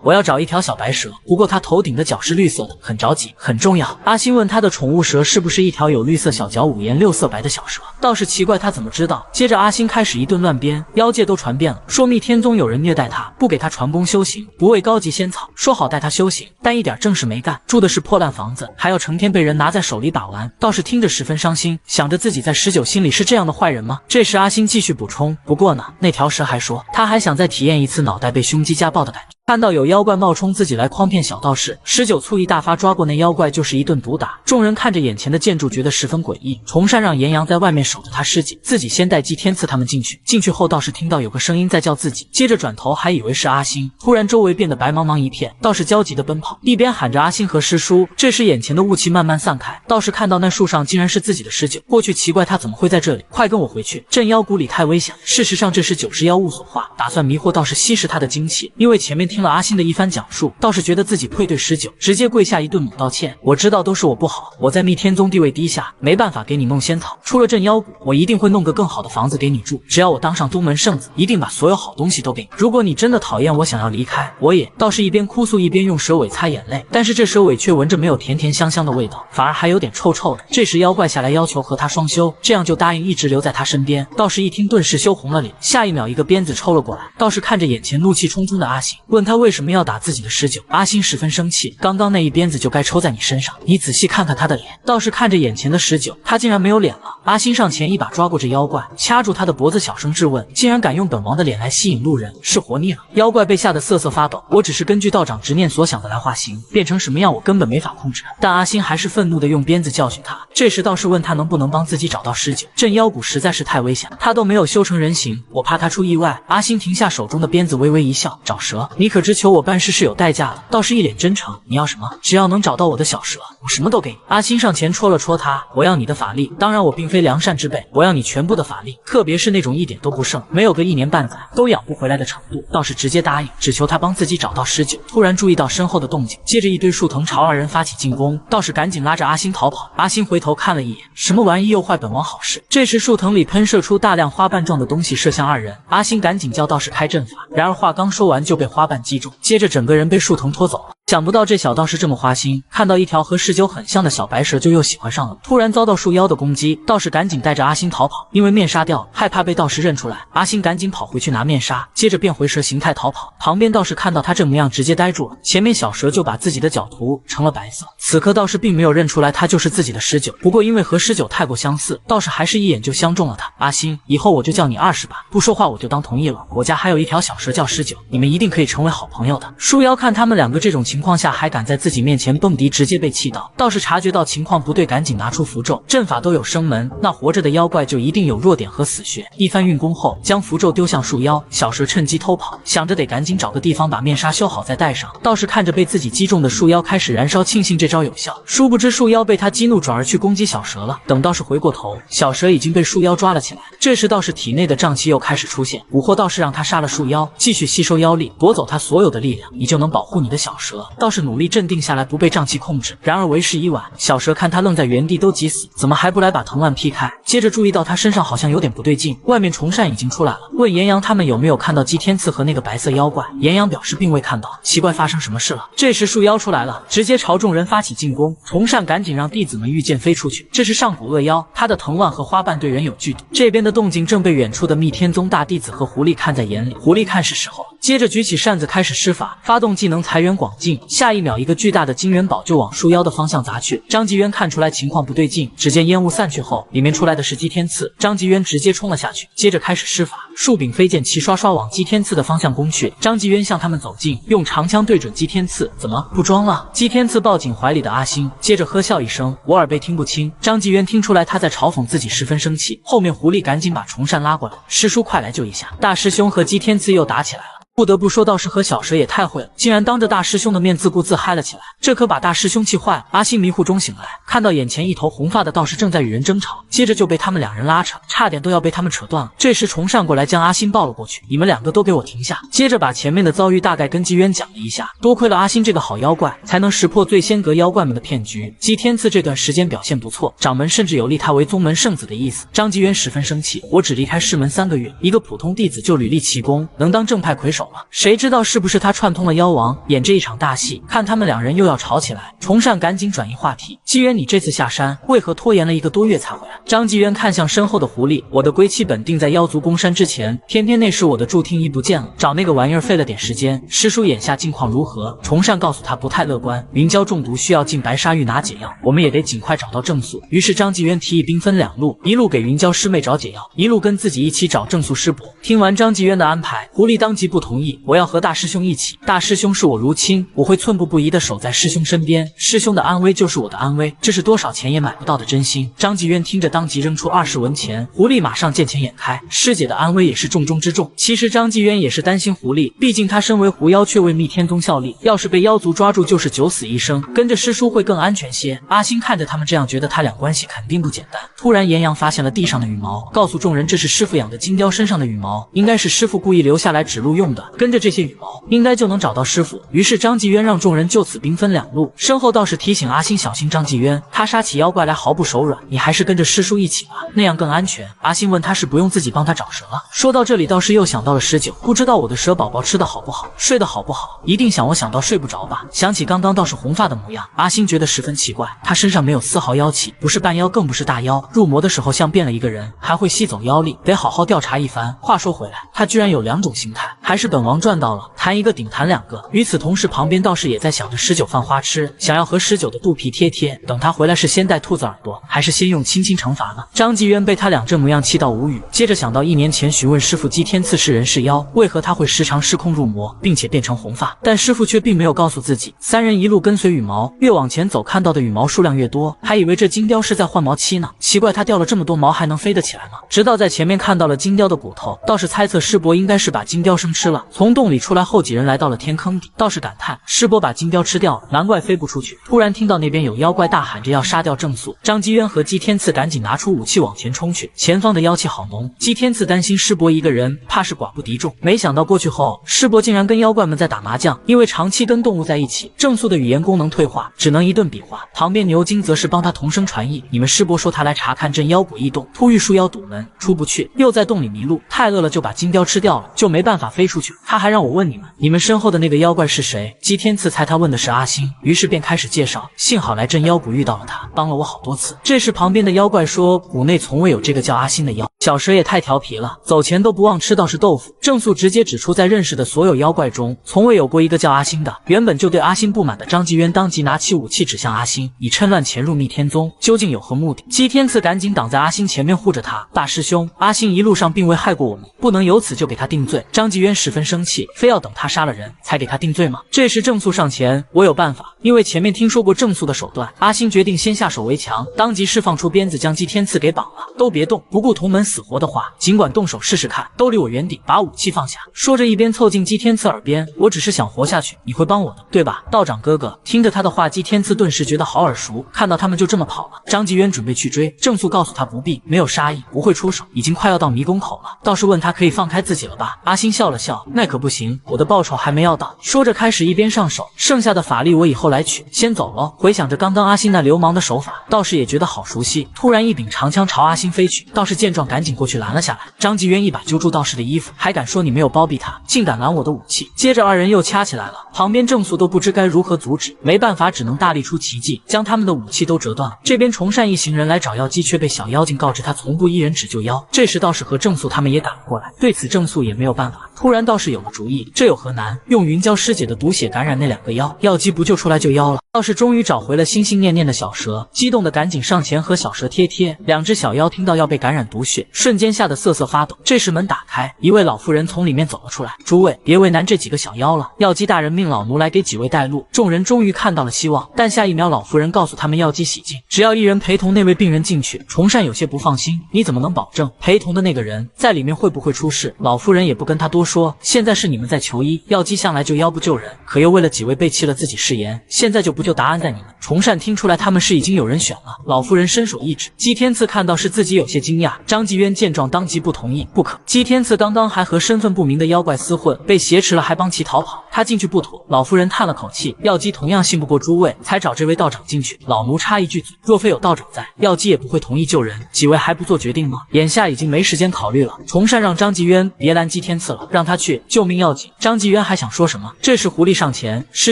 我要找一条小白蛇，不过它头顶的角是绿色的，很着急，很重要。阿星问他的宠物蛇是不是一条有绿色小角、5颜6色白的小蛇。道士奇怪他怎么知道。接着阿星开始一顿乱编，妖界都传遍了，说密天宗有人虐待他，不给他传功修行，不喂高级仙草，说好带他修行，但一点正事没干，住的是破烂房子，还要成天被人拿在手里把玩。道士听着十分伤心，想着自己在19心里是这样的坏人吗？这时阿星继续补充，不过呢，那条蛇还说他还想再体验一次脑袋被胸肌家暴的感觉。看到有妖怪冒充自己来诓骗小道士，19醋意大发，抓过那妖怪就是一顿毒打。众人看着眼前的建筑觉得十分诡异。崇善让严阳在外面守着他师姐，自己先带祭天赐他们进去。进去后道士听到有个声音在叫自己，接着转头还以为是阿星，突然周围变得白茫茫一片，道士焦急地奔跑，一边喊着阿星和师叔。这时眼前的雾气慢慢散开，道士看到那树上竟然是自己的师舅。过去奇怪他怎么会在这里，快跟我回去，镇妖谷里太危险。事实上这是9只妖物所化，打算迷惑道士吸食他的精气。因为前面听了阿星的一番讲述，道士觉得自己愧对19，直接跪下一顿猛道歉。我知道都是我不好，我在密天宗地位低下，没办法给你弄仙草。出了镇妖谷，我一定会弄个更好的房子给你住，只要我当上东门圣子，一定把所有好东西都给你。如果你真的讨厌我，想要离开，我也。道士一边哭诉一边用蛇尾擦眼泪，但是这蛇尾却闻着没有甜甜香香的味道，反而还有点臭臭的。这时妖怪下来要求和他双修，这样就答应一直留在他身边。道士一听顿时羞红了脸，下一秒一个鞭子抽了过来。道士看着眼前怒气冲冲的阿星，问他为什么要打自己的19。阿星十分生气，刚刚那一鞭子就该抽在你身上，你仔细看看他的脸。道士看着眼前的19，他竟然没有脸了。阿星上前一把抓过这妖怪，掐住他的脖子，小声质问，竟然敢用本王的脸来吸引路人，是活腻了？妖怪被吓得瑟瑟发抖，我只是根据道长执念所想的来化形，变成什么样我根本没法控制。但阿星还是愤怒的用鞭子教训他。这时道士问他能不能帮自己找到19，镇妖谷实在是太危险，他都没有修成人形，我怕他出意外。阿星停下手中的鞭子，微微一笑，找蛇，你可知求我办事是有代价的。道士一脸真诚，你要什么？只要能找到我的小蛇，我什么都给你。阿星上前戳了戳他，我要你的法力，当然我并非良善之辈，我要你全部的法力，特别是那种一点都不剩，没有个1年半载都养不回来的程度。道士直接答应，只求他帮自己找到19。突然注意到身后的动静，接着一堆树藤朝2人发起进攻，道士赶紧拉着阿星逃跑。阿星回头看了一眼，什么玩意又坏本王好事？这时树藤里喷射出大量花瓣状的东西，射向2人。阿星赶紧叫道士开阵法，然而话刚说完就被花瓣击中，接着整个人被树藤拖走了。想不到这小道士这么花心，看到一条和19很像的小白蛇就又喜欢上了。突然遭到树妖的攻击，道士赶紧带着阿星逃跑，因为面纱掉了，害怕被道士认出来。阿星赶紧跑回去拿面纱，接着变回蛇形态逃跑。旁边道士看到他这模样，直接呆住了。前面小蛇就把自己的脚涂成了白色，此刻道士并没有认出来他就是自己的19，不过因为和19太过相似，道士还是一眼就相中了他。阿星，以后我就叫你20吧，不说话我就当同意了。我家还有一条小蛇叫19，你们一定可以成为好朋友的。树妖看他们两个这种情况下还敢在自己面前蹦迪，直接被气到。道士察觉到情况不对，赶紧拿出符咒，阵法都有生门，那活着的妖怪就一定有弱点和死穴。一番运功后，将符咒丢向树妖，小蛇趁机偷跑，想着得赶紧找个地方把面纱修好再戴上。道士看着被自己击中的树妖开始燃烧，庆幸这招有效。殊不知树妖被他激怒，转而去攻击小蛇了。等道士回过头，小蛇已经被树妖抓了起来。这时道士体内的瘴气又开始出现，蛊惑道士让他杀了树妖，继续吸收妖力，夺走他所有的力量，你就能保护你的小蛇。道士努力镇定下来，不被瘴气控制。然而为时已晚，小蛇看他愣在原地都急死，怎么还不来把藤蔓劈开？接着注意到他身上好像有点不对劲，外面虫扇已经出来了，问炎阳他们有没有看到姬天赐和那个白色妖怪。炎阳表示并未看到，奇怪发生什么事了？这时树妖出来了，直接朝众人发起进攻，虫扇赶紧让弟子们御剑飞出去。这是上古恶妖，他的藤蔓和花瓣对人有剧毒。这边的动静正被远处的密天宗大弟子和狐狸看在眼里，狐狸看是时候了，接着举起扇子开始施法，发动技能财源广进，下一秒一个巨大的金元宝就往树妖的方向砸去。张吉渊看出来情况不对劲，只见烟雾散去后，里面出来的是姬天赐，张吉渊直接冲了下去，接着开始施法，树柄飞剑齐刷刷往姬天赐的方向攻去。张吉渊向他们走近，用长枪对准姬天赐，怎么不装了？姬天赐抱紧怀里的阿星，接着呵笑一声，我耳背听不清。张吉渊听出来他在嘲讽自己，十分生气。后面狐狸赶紧把虫扇拉过来，师叔快来救一下！大师兄和姬天赐又打起来了。不得不说，道士和小蛇也太会了，竟然当着大师兄的面自顾自嗨了起来，这可把大师兄气坏了。阿星迷糊中醒来，看到眼前一头红发的道士正在与人争吵，接着就被他们两人拉扯，差点都要被他们扯断了。这时虫扇过来将阿星抱了过去，你们两个都给我停下！接着把前面的遭遇大概跟姬渊讲了一下，多亏了阿星这个好妖怪，才能识破最仙阁妖怪们的骗局。姬天赐这段时间表现不错，掌门甚至有立他为宗门圣子的意思。张吉渊十分生气，我只离开师门3个月，一个普通弟子就屡立奇功，能当正派魁首吗？谁知道是不是他串通了妖王，演这一场大戏？看他们两人又要吵起来，虫扇赶紧转移话题。纪渊，你这次下山为何拖延了1个多月才回来？张纪渊看向身后的狐狸，我的归期本定在妖族攻山之前，偏偏那时我的助听仪不见了，找那个玩意儿费了点时间。师叔眼下境况如何？虫扇告诉他不太乐观，云蛟中毒需要进白沙域拿解药，我们也得尽快找到正宿。于是张纪渊提议兵分2路，一路给云蛟师妹找解药，一路跟自己一起找正宿师伯。听完张纪渊的安排，狐狸当即不同意，我要和大师兄一起，大师兄是我如亲，我会寸步不移地守在师兄身边，师兄的安危就是我的安危，这是多少钱也买不到的真心。张纪渊听着当即扔出20文钱，狐狸马上见钱眼开，师姐的安危也是重中之重。其实张纪渊也是担心狐狸，毕竟他身为狐妖却为密天宗效力，要是被妖族抓住就是九死一生，跟着师叔会更安全些。阿星看着他们这样，觉得他俩关系肯定不简单。突然炎阳发现了地上的羽毛，告诉众人这是师傅养的金雕身上的羽毛，应该是师傅故意留下来指路用的，跟着这些羽毛应该就能找到师傅。于是张纪渊让众人就此兵分2路，身后倒是提醒阿星小心张纪渊，他杀起妖怪来毫不手软，你还是跟着师叔一起吧，那样更安全。阿星问他是不用自己帮他找蛇了。说到这里倒是又想到了19，不知道我的蛇宝宝吃的好不好，睡得好不好，一定想我想到睡不着吧。想起刚刚倒是红发的模样，阿星觉得十分奇怪，他身上没有丝毫妖气，不是半妖更不是大妖，入魔的时候像变了一个人，还会吸走妖力，得好好调查一番。话说回来，他居然有2种心态，还是本王赚到了，谈一个顶谈2个。与此同时，旁边道士也在想着19犯花痴，想要和19的肚皮贴贴，等他回来是先戴兔子耳朵，还是先用亲亲惩罚呢？张纪渊被他俩这模样气到无语，接着想到1年前询问师傅姬天赐是人是妖，为何他会时常失控入魔，并且变成红发，但师傅却并没有告诉自己。3人一路跟随羽毛，越往前走看到的羽毛数量越多，还以为这金雕是在换毛期呢，奇怪他掉了这么多毛还能飞得起来吗？直到在前面看到了金雕的骨头，道士猜测师伯应该是把金雕生吃了。从洞里出来后，几人来到了天坑底，道士感叹师伯把金雕吃掉了，难怪飞不出去。突然听到那边有妖怪大喊着要杀掉正宿，张纪渊和姬天赐赶紧拿出武器往前冲去，前方的妖气好浓，姬天赐担心师伯一个人，怕是寡不敌众。没想到过去后，师伯竟然跟妖怪们在打麻将，因为长期跟动物在一起，正宿的语言功能退化，只能一顿比划。旁边牛精则是帮他同声传译，你们师伯说他来查看镇妖谷异洞，突遇树妖堵门出不去，又在洞里迷路，太饿了就把金雕吃掉了，就没办法飞出去。去了。他还让我问你们身后的那个妖怪是谁？姬天赐猜他问的是阿星，于是便开始介绍。幸好来镇妖谷遇到了他，帮了我好多次。这时旁边的妖怪说，谷内从未有这个叫阿星的妖。小蛇也太调皮了，走前都不忘吃道士豆腐。郑素直接指出，在认识的所有妖怪中，从未有过一个叫阿星的。原本就对阿星不满的张继渊当即拿起武器指向阿星，以趁乱潜入逆天宗，究竟有何目的？姬天赐赶紧挡在阿星前面护着他。大师兄，阿星一路上并未害过我们，不能由此就给他定罪。张继渊十分生气，非要等他杀了人才给他定罪吗？这时郑素上前，我有办法，因为前面听说过郑素的手段。阿星决定先下手为强，当即释放出鞭子将姬天赐给绑了。都别动，不顾同门死活的话，尽管动手试试看，都离我远点，把武器放下。说着一边凑近姬天赐耳边，我只是想活下去，你会帮我的，对吧，道长哥哥？听着他的话，姬天赐顿时觉得好耳熟，看到他们就这么跑了。张继渊准备去追，郑素告诉他不必，没有杀意，不会出手，已经快要到迷宫口了。倒是问他可以放开自己了吧？阿星笑了笑，那可不行，我的报酬还没要到。说着开始一边上手，剩下的法力我以后来取，先走了。回想着刚刚阿星那流氓的手法，道士也觉得好熟悉。突然一柄长枪朝阿星飞去，道士见状赶紧过去拦了下来。张继渊一把揪住道士的衣服，还敢说你没有包庇他，竟敢拦我的武器。接着二人又掐起来了，旁边郑素都不知该如何阻止，没办法只能大力出奇迹，将他们的武器都折断了。这边崇善一行人来找药姬，却被小妖精告知他从不依人只救妖。这时道士和郑素他们也赶了过来，对此郑素也没有办法。突然道士有了主意，这有何难？用云娇师姐的毒血感染那两个妖，药姬不就出来救妖了？道士终于找回了心心念念的小蛇，激动的赶紧上前和小蛇贴贴。两只小妖听到要被感染毒血，瞬间吓得瑟瑟发抖。这时门打开，一位老妇人从里面走了出来，诸位别为难这几个小妖了，药姬大人命老奴来给几位带路。众人终于看到了希望，但下一秒老妇人告诉他们药姬喜进，只要一人陪同那位病人进去。崇善有些不放心，你怎么能保证陪同的那个人在里面会不会出事？老妇人也不跟他多说，现在是你们在求医，药姬向来就妖不救人，可又为了几位背弃了自己誓言，现在就不救答案在你们。崇善听出来他们是已经有人选了，老妇人伸手一指。姬天赐看到是自己有些惊讶，张继渊见状当即不同意，不可，姬天赐刚刚还和身份不明的妖怪厮混，被挟持了还帮其逃跑，他进去不妥。老妇人叹了口气，药姬同样信不过诸位，才找这位道长进去。老奴插一句嘴，若非有道长在，药姬也不会同意救人。几位还不做决定吗？眼下已经没时间考虑了。崇善让张继渊别拦姬天赐了，让他去，救命要紧。张继渊还想说什么，这时狐狸上前，师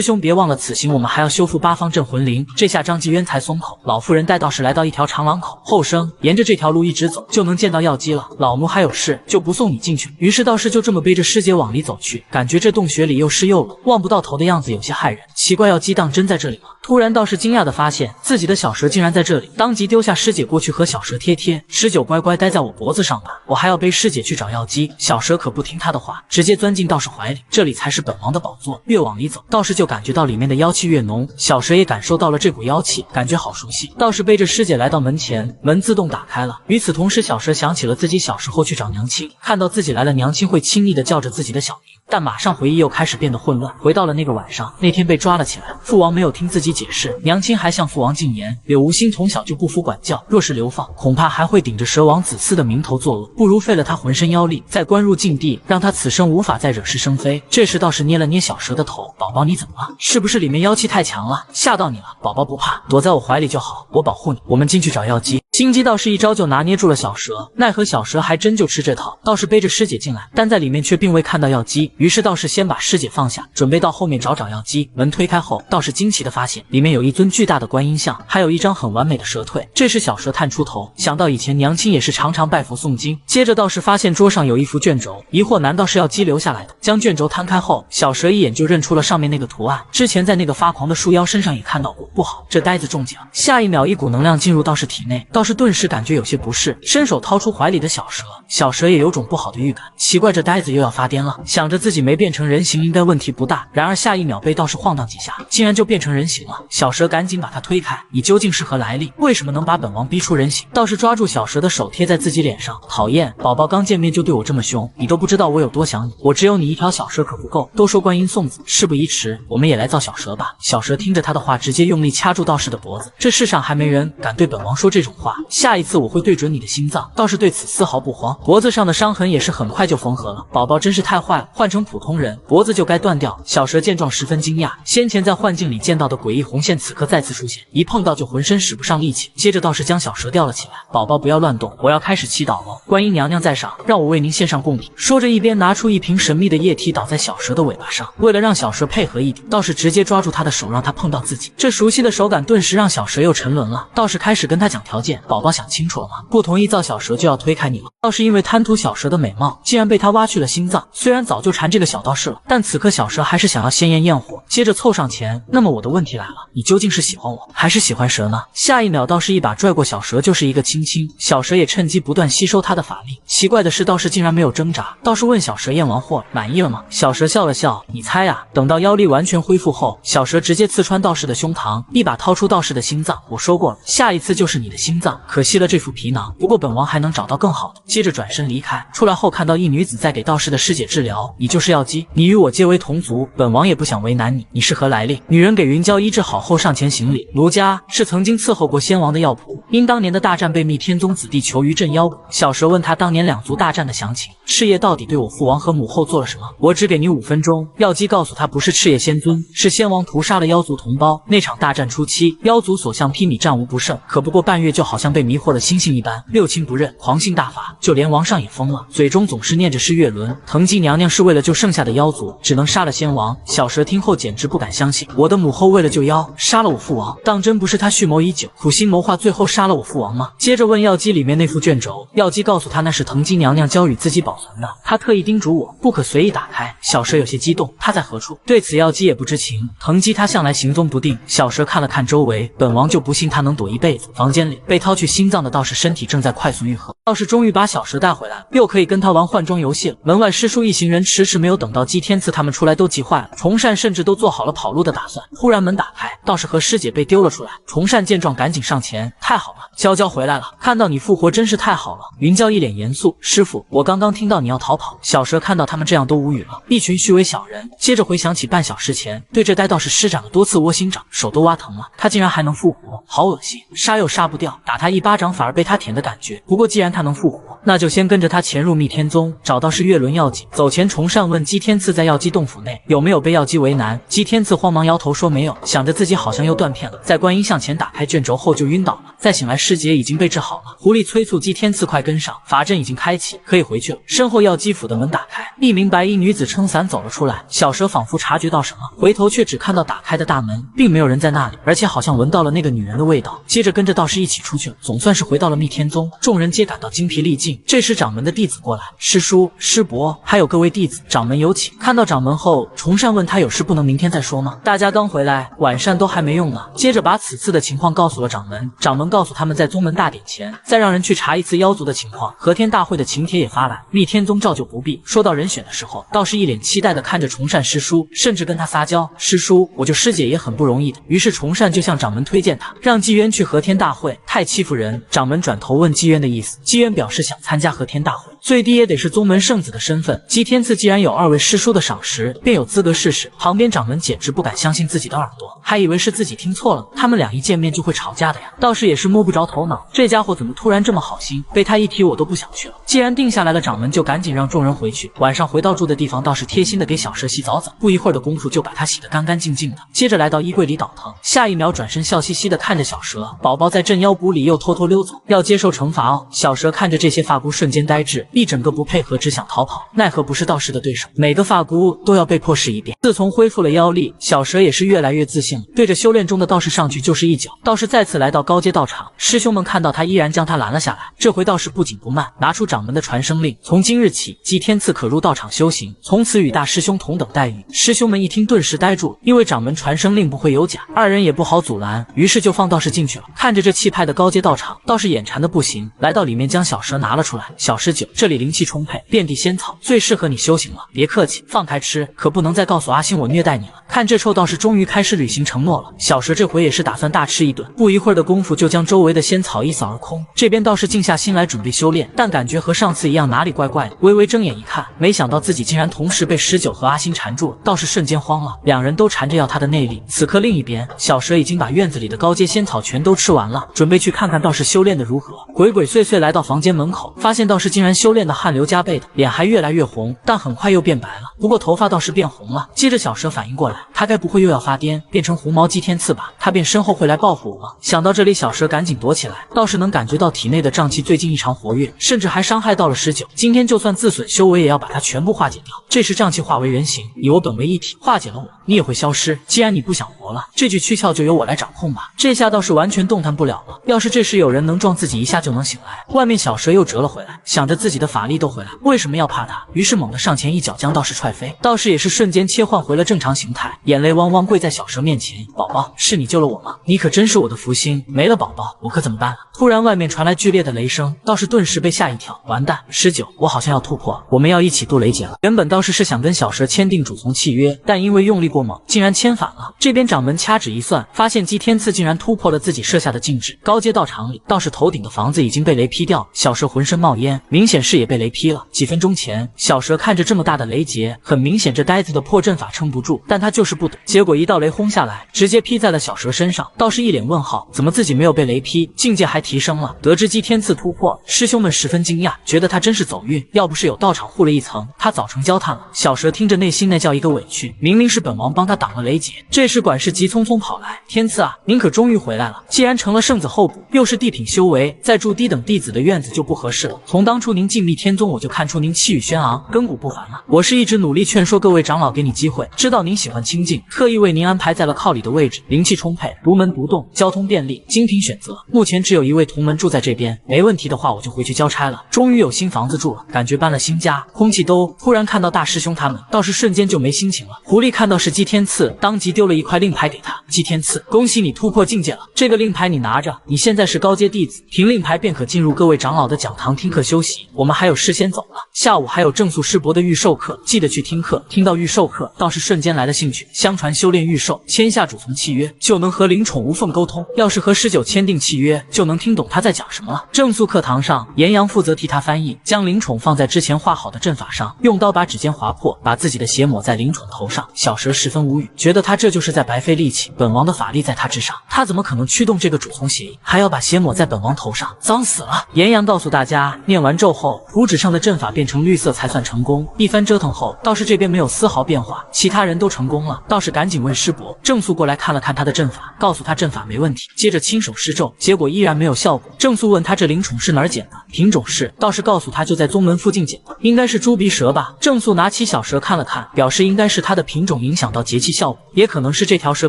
兄别忘了此行我们还要修复八方镇魂灵。这下张继渊才松口。老妇人带道士来到一条长廊口，后生沿着这条路一直走，就能见到药姬了。老奴还有事，就不送你进去。于是道士就这么背着师姐往里走去，感觉这洞穴里又湿又冷，望不到头的样子有些骇人。奇怪，药姬当真在这里吗？突然道士惊讶地发现自己的小蛇竟然在这里，当即丢下师姐过去和小蛇贴贴。十九乖乖待在我脖子上吧，我还要背师姐去找药姬。小蛇可不听他的话，直接钻进道士怀里。这里才是本王的宝座。越往里走，道士就感觉到里面的妖气越浓，小蛇也感受到了这股妖气，感觉好熟悉。道士背着师姐来到门前，门自动打开了。与此同时，小蛇想起了自己小时候去找娘亲，看到自己来了，娘亲会亲昵地叫着自己的小名，但马上回忆又开始变得混乱。回到了那个晚上，那天被抓了起来，父王没有听自己解释，娘亲还向父王进言，柳无心从小就不服管教，若是流放，恐怕还会顶着蛇王子嗣的名头作恶，不如废了他浑身妖力，再关入禁地，让他此生无法再惹是生非。这时道士捏了捏小蛇的头，宝宝你怎么了？是不是里面妖气太强了，吓到你了？宝宝不怕，躲在我怀里就好，我保护你。我们进去找药姬。心机道士一招就拿捏住了小蛇，奈何小蛇还真就吃这套。道士背着师姐进来，但在里面却并未看到药姬，于是道士先把师姐放下，准备到后面找药姬。门推开后，道士惊奇地发现里面有一尊巨大的观音像，还有一张很完美的蛇腿。这时小蛇探出头，想到以前娘亲也是常常拜佛诵经。接着道士发现桌上有一幅卷轴，疑惑难道是药姬留下来的？将卷轴摊开后，小蛇一眼就认出了上面那个图案，之前在那个发狂的树妖身上也看到过。不好，这呆子中奖！下一秒，一股能量进入道士体内，道士顿时感觉有些不适，伸手掏出怀里的小蛇。小蛇也有种不好的预感，奇怪，这呆子又要发癫了。想着自己没变成人形，应该问题不大。然而下一秒被道士晃荡几下，竟然就变成人形了。小蛇赶紧把他推开，你究竟是何来历？为什么能把本王逼出人形？道士抓住小蛇的手贴在自己脸上，讨厌，宝宝刚见面就对我这么凶，你都不知道我有多想你。我只有你一条小蛇可不够。都说观音送子，事不宜迟，我们也来造小蛇吧。小蛇听着他的话，直接用力掐住道士的脖子。这世上还没人敢对本王说这种话。下一次我会对准你的心脏。道士对此丝毫不慌，脖子上的伤痕也是很快就缝合了。宝宝真是太坏了，换成普通人脖子就该断掉。小蛇见状十分惊讶，先前在幻境里见到的诡异红线此刻再次出现，一碰到就浑身使不上力气。接着道士将小蛇吊了起来，宝宝不要乱动，我要开始祈祷了。观音娘娘在上，让我为您献上贡品。说着一边拿出一瓶神秘的液体倒在小蛇的尾巴上。为了让小蛇配合一点，道士直接抓住他的手，让他碰到自己。这熟悉的手感顿时让小蛇又沉沦了。道士开始跟他讲条件，宝宝想清楚了吗？不同意造小蛇就要推开你了。道士因为贪图小蛇的美貌，竟然被他挖去了心脏。虽然早就缠这个小道士了，但此刻小蛇还是想要鲜艳焰火。接着凑上前，那么我的问题来了，你究竟是喜欢我，还是喜欢蛇呢？下一秒道士一把拽过小蛇，就是一个亲亲，小蛇也趁机不断吸收他的法力。奇怪的是，道士竟然没有挣扎。道士问小蛇验完货满意了吗？小蛇笑了笑，你猜啊。等到妖力完全恢复后，小蛇直接刺穿道士的胸膛，一把掏出道士的心脏。我说过了，下一次就是你的心脏，可惜了这副皮囊，不过本王还能找到更好的。接着转身离开，出来后看到一女子在给道士的师姐治疗。你就是药姬，你与我皆为同族，本王也不想为难你，你是何来历？女人给云娇医治好后上前行礼，奴家是曾经伺候过仙王的药仆，因当年的大战被密天宗子弟囚于镇妖谷。小蛇问他当年两族大战的详情，赤叶到底对我父王和母后做了什么？我只给你5分钟。药姬告诉他，不是赤叶仙尊，是仙王屠杀了妖族同胞。那场大战初期，妖族所向披靡，战无不胜，可不过半月就好像被迷惑了心性一般，六亲不认，狂性大发，就连王上也疯了，嘴中总是念着是月轮。藤姬娘娘是为了救剩下的妖族，只能杀了仙王。小蛇听后简直不敢相信，我的母后为了救妖杀了我父王，当真不是她蓄谋已久，苦心谋划，最后杀了我父王吗？接着问药姬里面那副卷轴，药姬告诉他那是藤姬娘娘交予自己保存的，她特意叮嘱我不可随意打开。小蛇有些激动，他在何处？对此药姬也不知情。藤姬她向来行踪不定。小蛇看了看周围，本王就不信她能躲一辈子。房间里被掏去心脏的道士身体正在快速愈合，道士终于把小蛇带回来了，又可以跟他玩换装游戏了。门外师叔一行人迟迟没有等到姬天赐他们出来，都急坏了。崇善甚至都做好了跑路的打算。忽然门打开，道士和师姐被丢了出来。崇善见状赶紧上前，太好了，娇娇回来了，看到你复活真是太好了。云娇一脸严肃，师傅，我刚刚听到你要逃跑。小蛇看到他们这样都无语了，一群虚伪小人。接着回想起半小时前对这呆道士施展了多次窝心掌，手都挖疼了，他竟然还能复活，好恶心，杀又杀不掉，打他一巴掌反而被他舔的感觉。不过既然他能复活，那就先跟着他潜入密天宗，找到是月轮药剂。走前崇善问姬天赐在药姬洞府内有没有被药姬为难，姬天赐慌忙摇头说没有，想着自己好像又断片了。在观音向前打开卷轴后就晕倒了，再醒来师姐已经被治好了。狐狸催促姬天赐快跟上，法阵已经开启，可以回去了。身后药姬府的门打开，一名白衣女子撑伞走了出来。小蛇仿佛察觉到什么，回头却只看到打开的大门，并没有人在那里，而且好像闻到了那个女人的味道。接着跟着道士一起出去了，总算是回到了密天宗。众人皆感到精疲力尽。这时掌门的弟子过来，师叔、师伯还有各位弟子，掌门有请。看到掌门后，崇善问他有事不能明天再说吗？大家刚回来，晚膳都还没用呢。接着把此次的情况告诉了掌门，掌门告诉他们在宗门大典前再让人去查一次妖族的情况。和天大会的请帖也发来，密天宗照旧不闭。说到人选的时候，道士一脸期待地看着崇善师叔，甚至跟他撒娇，师叔我救师姐也很不容易的。于是崇善就向掌门推荐他，让纪渊去和天大会，太欺负人。掌门转头问纪渊的意思，纪渊表示想参加和天大会，最低也得是宗门圣子的身份。姬天赐既然有2位师叔的赏识，便有资格试试。旁边掌门简直不敢相信自己的耳朵，还以为是自己听错了，他们俩一见面就会吵架的呀。道士也是摸不着头脑，这家伙怎么突然这么好心，被他一提我都不想去了。既然定下来了，掌门就赶紧让众人回去。晚上回到住的地方，道士贴心的给小蛇洗澡澡，不一会儿的功夫就把他洗得干干净净的。接着来到衣柜里倒腾，下一秒转身笑嘻嘻的看着小蛇，宝宝在镇妖谷里又偷偷溜走，要接受惩罚哦。小蛇看着这些发箍瞬间呆滞，一整个不配合，只想逃跑，奈何不是道士的对手，每个发箍都要被迫试一遍。自从恢复了妖力，小蛇也是越来越自信了，对着修炼中的道士上去就是一脚。道士再次来到高阶道场，师兄们看到他依然将他拦了下来。这回道士不紧不慢，拿出掌门的传声令，从今日起姬天赐可入道场修行，从此与大师兄同等待遇。师兄们一听顿时呆住了，因为掌门传声令不会有假，二人也不好阻拦，于是就放道士进去了。看着这气派的高阶道场，道士眼馋的不行，来到里面将小蛇拿了出来。小师九，这这里灵气充沛，遍地仙草，最适合你修行了。别客气，放开吃，可不能再告诉阿星我虐待你了。看这臭道士终于开始履行承诺了，小蛇这回也是打算大吃一顿，不一会儿的功夫就将周围的仙草一扫而空。这边倒是静下心来准备修炼，但感觉和上次一样哪里怪怪的，微微睁眼一看，没想到自己竟然同时被19和阿星缠住了，倒是瞬间慌了，两人都缠着要他的内力。此刻另一边，小蛇已经把院子里的高阶仙草全都吃完了，准备去看看道士修炼的如何。鬼鬼祟祟来到房间门口，发现道士竟然修炼的汗流浃背的，脸还越来越红，但很快又变白了，不过头发倒是变红了。接着小蛇反应过来，他该不会又要发癫变成红毛祭天刺吧？他便身后会来报复我吗？想到这里，小蛇赶紧躲起来。道士能感觉到体内的瘴气最近异常活跃，甚至还伤害到了19，今天就算自损修为也要把它全部化解掉。这时瘴气化为人形，以我本为一体，化解了我，你也会消失。既然你不想活了，这具躯壳就由我来掌控吧。这下倒是完全动弹不了了，要是这时有人能撞自己一下就能醒来。外面小蛇又折了回来，想着自己的法力都回来，为什么要怕他？于是猛地上前一脚将道士踹飞，道士也是瞬间切换回了正常形态，眼泪汪汪跪在小蛇面前：“宝宝，是你救了我吗？你可真是我的福星，没了宝宝，我可怎么办啊？”突然外面传来剧烈的雷声，道士顿时被吓一跳，完蛋，19，我好像要突破了，我们要一起渡雷劫了。原本道士是想跟小蛇签订主从契约，但因为用力过猛，竟然签反了。这边掌门掐指一算，发现击天刺竟然突破了自己设下的禁制。高阶道场里，道士头顶的房子已经被雷劈掉，小蛇浑身冒烟，明显是也被雷劈了。几分钟前，小蛇看着这么大的雷劫，很明显这呆子的破阵法撑不住，但他就是不懂。结果一道雷轰下来，直接劈在了小蛇身上。道士一脸问号，怎么自己没有被雷劈，境界还提升了？得知击天刺突破，师兄们十分惊讶，觉得他真是走运，要不是有道场护了一层，他早成焦炭了。小蛇听着内心那叫一个委屈，明明是本王帮他挡了雷劫。这时管事急匆匆跑来，天刺啊，您可终于回来了。既然成了圣子候补，又是地品修为，再住低等弟子的院子就不合适了。从当初您进密天宗，我就看出您气宇轩昂，亘古不凡了。我是一直努力劝说各位长老给你机会，知道您喜欢清静，特意为您安排在了靠里的位置，灵气充沛，独门独栋，交通便利，精品选择。目前只有一位同门住在这边，没问题的话我就回去交差了。终于有新房子住了，感觉搬了新家，空气都……突然看到大师兄他们，倒是瞬间就没心情了。狐狸看到是击天刺，当即丢了一块令牌给他。击天刺，恭喜你突破境界了，这个令牌你拿着，你现在是高阶弟子，凭令牌便可进入各位长老的讲堂听课修习。我们还有事先走了，下午还有正宿师伯的预授课，记得去听课。听到预授课，倒是瞬间来了兴趣。相传修炼预授，签下主从契约，就能和灵宠无缝沟通。要是和19签订契约，就能听懂他在讲什么了。正宿课堂上，严阳负责替他翻译，将灵宠放在之前画好的阵法上，用刀把指尖划破，把自己的血抹在灵宠头上。小蛇十分无语，觉得他这就是在白费力气，本王的法力在他之上，他怎么可能驱动这个主从协议，还要把血抹在本王头上，脏死了。严阳告诉大家，念完咒后，图纸上的阵法变成绿色才算成功。一番折腾后，道士这边没有丝毫变化，其他人都成功了。道士赶紧问师伯，正宿过来看了看他的阵法，告诉他阵法没问题，接着亲手施咒，结果依然没有效果。正宿问他这灵宠是哪儿捡的，品种是，道士告诉他就在宗门附近捡的，应该是猪鼻蛇吧。正宿拿起小蛇看了看，表示应该是它的品种影响到节气效果，也可能是这条蛇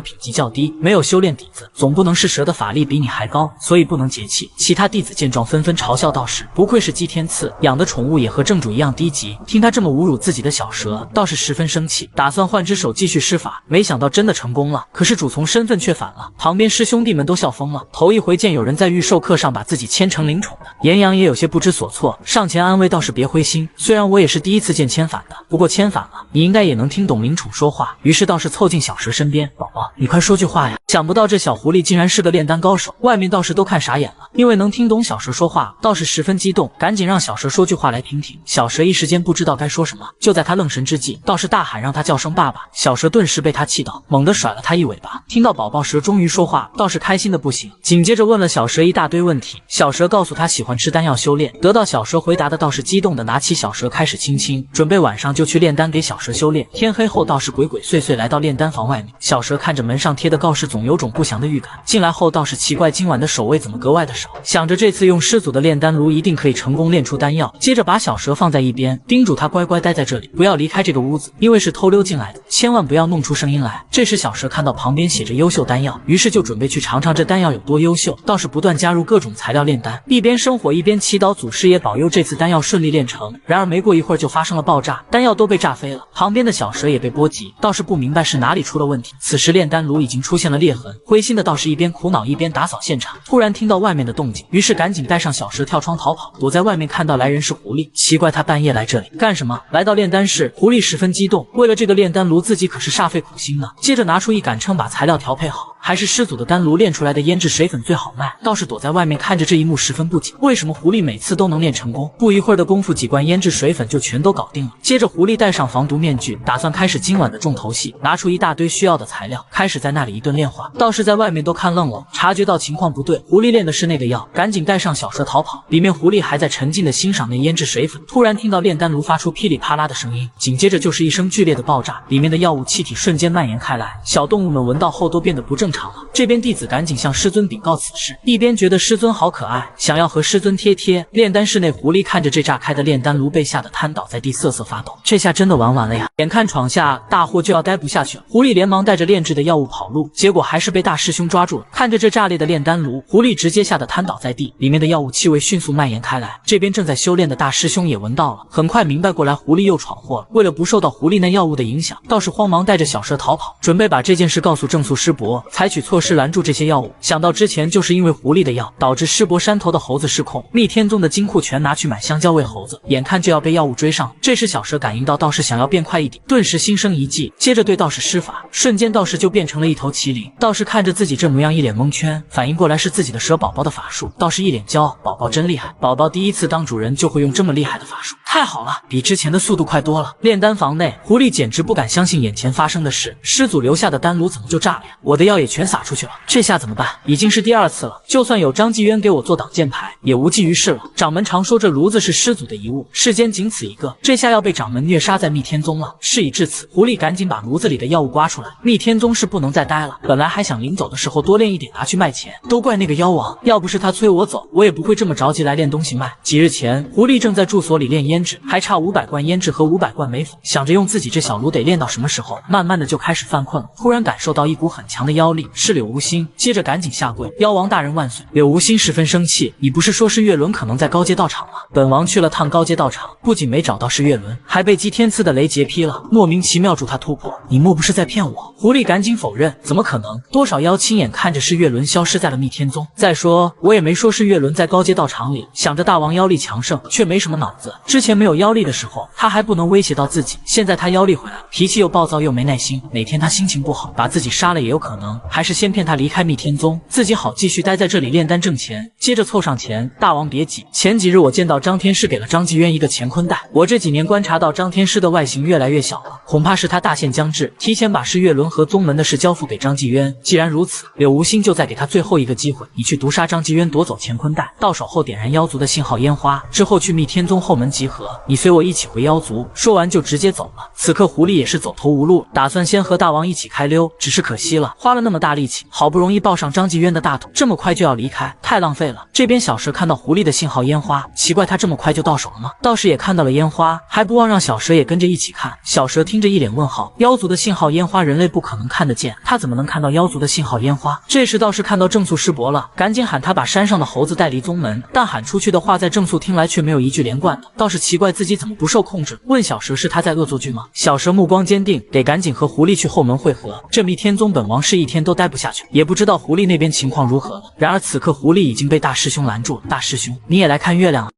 品级较低，没有修炼底子，总不能是蛇的法力比你还高，所以不能节气。其他弟子见状纷纷嘲笑道士，不愧是击天刺，养的宠物也和正主一样低级。听他这么侮辱自己的小蛇，道士十分生气，打算换只手继续施法，没想到真的成功了。可是主从身份却反了，旁边师兄弟们都笑疯了，头一回见有人在预授课上把自己签成灵宠的。严阳也有些不知所措，上前安慰道士别灰心，虽然我也是第一次见签反的，不过签反了，你应该也能听懂灵宠说话。于是道士凑近小蛇身边，宝宝，你快说句话呀。想不到这小狐狸竟然是个炼丹高手，外面道士都看傻眼了，因为能听懂小蛇说话，道士十分激动，赶紧让小蛇说句话来听听。小蛇一时间不知道该说什么，就在他愣神之际，道士大喊让他叫声爸爸，小蛇顿时被他气到，猛地甩了他一尾巴。听到宝宝蛇终于说话，道士开心的不行，紧接着问了小蛇一大堆问题。小蛇告诉他喜欢吃丹药修炼，得到小蛇回答的道士激动的拿起小蛇开始亲亲，准备晚上就去炼丹给小蛇修炼。天黑后，道士鬼鬼祟祟来到炼丹房外面，小蛇看着门上贴的告示，总有种不祥的预感。进来后，道士奇怪今晚的守卫怎么格外的少，想着这次用师祖的炼丹炉一定可以成功炼出丹药。接着把小蛇放在一边，叮嘱他乖乖待在这里，不要离开这个屋子，因为是偷溜进来的，千万不要弄出声音来。这时小蛇看到旁边写着优秀丹药，于是就准备去尝尝这丹药有多优秀，倒是不断加入各种材料炼丹，一边生火一边祈祷祖师爷保佑这次丹药顺利炼成。然而没过一会儿就发生了爆炸，丹药都被炸飞了，旁边的小蛇也被波及，倒是不明白是哪里出了问题。此时炼丹炉已经出现了裂痕，灰心的道士一边苦恼一边打扫现场，突然听到外面的动静，于是赶紧带上小蛇跳窗逃跑。躲在外面看到来人是狐狸，奇怪他半夜来这里干什么？来到炼丹室，狐狸十分激动，为了这个炼丹炉自己可是煞费苦心呢。接着拿出一杆秤把材料调配好，还是师祖的丹炉炼出来的腌制水粉最好卖。道士躲在外面看着这一幕十分不解，为什么狐狸每次都能炼成功？不一会儿的功夫，几罐腌制水粉就全都搞定了。接着狐狸戴上防毒面具，打算开始今晚的重头戏，拿出一大堆需要的材料，开始在那里一顿炼化。道士在外面都看愣了，察觉到情况不对，狐狸炼的是那个药，赶紧带上小蛇逃跑。里面狐狸还在沉浸的欣赏那腌制水粉，突然听到炼丹炉发出噼里啪啦的声音，紧接着就是一声剧烈的爆炸，里面的药物气体瞬间蔓延开来，小动物们闻到后都变得不正常了。这边弟子赶紧向师尊禀告此事，一边觉得师尊好可爱，想要和师尊贴贴。炼丹室内狐狸看着这炸开的炼丹炉，被吓得瘫倒在地瑟瑟发抖，这下真的玩完了呀！眼看闯下大祸就要待不下去了，狐狸连忙带着炼制的药物跑路，结果还是被大师兄抓住了。看着这炸裂的炼丹炉，狐狸直接吓得瘫倒在地，里面的药物气味迅速蔓延开来。这边正在修炼的大师兄也闻到了，很快明白过来狐狸又闯祸了。为了不受到狐狸那药物的影响，道士慌忙带着小蛇逃跑，准备把这件事告诉正宿师伯，采取措施拦住这些药物。想到之前就是因为狐狸的药导致师伯山头的猴子失控，逆天宗的金库全拿去买香蕉喂猴子，眼看就要被药物追上。这时小蛇感应到道士想要变快一点，顿时心生一计，接着对道士施法，瞬间道士就变成了一头麒麟。道士看着自己这模样一脸蒙圈，反应过来是自己的蛇宝宝的法术，道士一脸骄傲，宝宝真厉害，宝宝第一次当主人就会用这么厉害的法术，太好了，比之前的速度快多了。炼丹房内，狐狸简直不敢相信眼前发生的事，师祖留下的丹炉怎么就炸了呀？我的药也全撒出去了，这下怎么办？已经是第二次了，就算有张继渊给我做挡箭牌，也无济于事了。掌门常说这炉子是师祖的遗物，世间仅此一个，这下要被掌门虐杀在密天宗了。事已至此，狐狸赶紧把炉子里的药物刮出来，密天宗是不能再待了。本来还想临走的时候多炼一点拿去卖钱，都怪那个妖王，要不是他催我走，我也不会这么着急来炼东西卖。几日前，狐狸正在住所里炼胭脂，还差500罐胭脂和500罐眉粉，想着用自己这小炉得炼到什么时候，慢慢的就开始犯困了。突然感受到一股很强的妖力，是柳无心，接着赶紧下跪，妖王大人万岁。柳无心十分生气，你不是说是月轮可能在高阶道场吗？本王去了趟高阶道场，不仅没找到是月轮，还被击天刺的雷劫劈了，莫名其妙助他突破，你莫不是在骗我？狐狸赶紧否认，怎么可能？多少妖亲眼看着是月轮消失在了密天宗，再说我也没说是月轮在高阶道场里。想着大王妖力强盛，却没什么脑子，之前没有妖力的时候他还不能威胁到自己，现在他妖力回来了，脾气又暴躁又没耐心，哪天他心情不好把自己杀了也有可能，还是先骗他离开密天宗，自己好继续待在这里炼丹挣钱。接着凑上钱，大王别急，前几日我见到张天师给了张继渊一个乾坤袋，我这几年观察到张天师的外形越来越小了，恐怕是他大限将至，提前把是月轮和宗门的事交付给张继渊。既然如此，柳无心就再给他最后一个机会，你去毒杀张继渊，夺走乾坤袋，到手后点燃妖族的信号烟花，之后去密天宗后门集合，你随我一起回妖族。说完就直接走了。此刻狐狸也是走投无路，打算先和大王一起开溜，只是可惜了，花了那么大力气，好不容易抱上张继渊的大腿，这么快就要离开，太浪费了。这边小蛇看到狐狸的信号烟花，奇怪他这么快就到手了吗？道士也看到了烟花，还不忘让小蛇也跟着一起看。小蛇听着一脸问号，妖族的信号烟花人类不可能看得见，他怎么能看到妖族的信号烟花？这时道士看到正宿师伯了，赶紧喊他把山上的猴子带离宗门，但喊出去的话在正宿听来却没有一句连贯的。道士奇怪自己怎么不受控制，问小蛇是他在恶作剧吗？小蛇目光坚定，得赶紧和狐狸去后门会合，这密天宗本王是一天都待不下去，也不知道狐狸那边情况如何了。然而此刻狐狸已经被大师兄拦住了，大师兄你也来看月亮了。